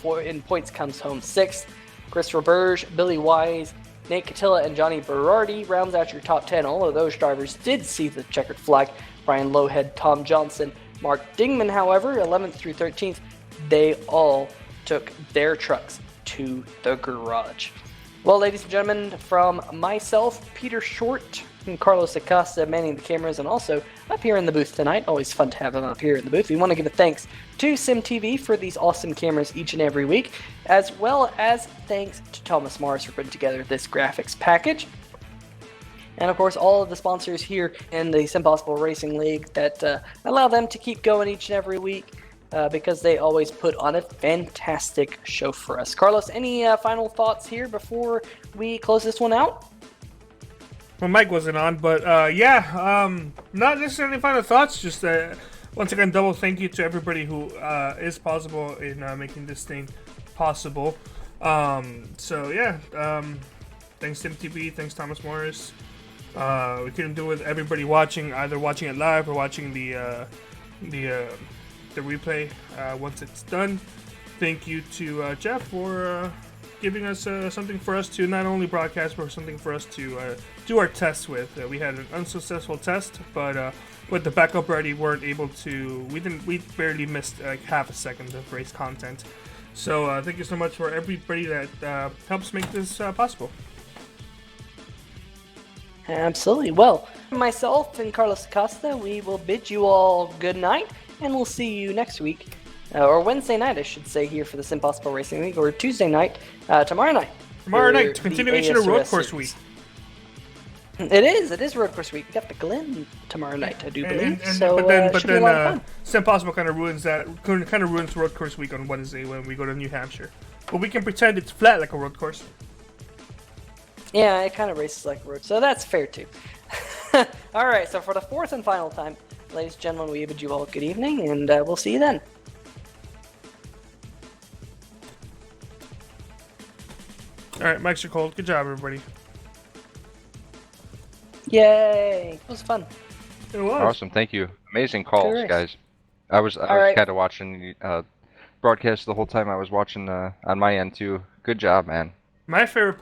points, comes home sixth. Christopher Burge, Billy Wise, Nate Catilla and Johnny Berardi rounds out your top 10. All of those drivers did see the checkered flag. Brian Lowhead, Tom Johnson, Mark Dingman, however, 11th through 13th, they all took their trucks to the garage. Well, ladies and gentlemen, from myself, Peter Short, and Carlos Acosta manning the cameras, and also up here in the booth tonight. Always fun to have them up here in the booth. We want to give a thanks to SimTV for these awesome cameras each and every week, as well as thanks to Thomas Morris for putting together this graphics package. And of course, all of the sponsors here in the SimPossible Racing League that allow them to keep going each and every week because they always put on a fantastic show for us. Carlos, any final thoughts here before we close this one out? Well, Mike wasn't on, but not necessarily final thoughts. Just once again, double thank you to everybody who is possible in making this thing possible. Thanks SimTV, thanks Thomas Morris. We couldn't do it with everybody watching, either watching it live or watching the replay once it's done. Thank you to Jeff for giving us something for us to not only broadcast, but something for us to do our tests with. We had an unsuccessful test, but with the backup ready, weren't able to. We barely missed like half a second of race content. So thank you so much for everybody that helps make this possible. Absolutely. Well, myself and Carlos Acosta, we will bid you all good night, and we'll see you next week. Or Wednesday night, I should say, here for the SimPossible Racing League, or Tuesday night, tomorrow night. Tomorrow night, continuation of Road Course Week. It is Road Course Week. We got the Glen tomorrow night, I do believe. But then fun. SimPossible kind of ruins that. Kind of ruins Road Course Week on Wednesday when we go to New Hampshire. But we can pretend it's flat like a road course. Yeah, it kind of races like a road, so that's fair too. All right, so for the fourth and final time, ladies and gentlemen, we bid you all good evening, and we'll see you then. All right, mics are cold. Good job, everybody. Yay! It was fun. It was Awesome, thank you. Amazing calls, race. guys. I was right. kind of watching broadcast the whole time. I was watching on my end too. Good job, man. my favorite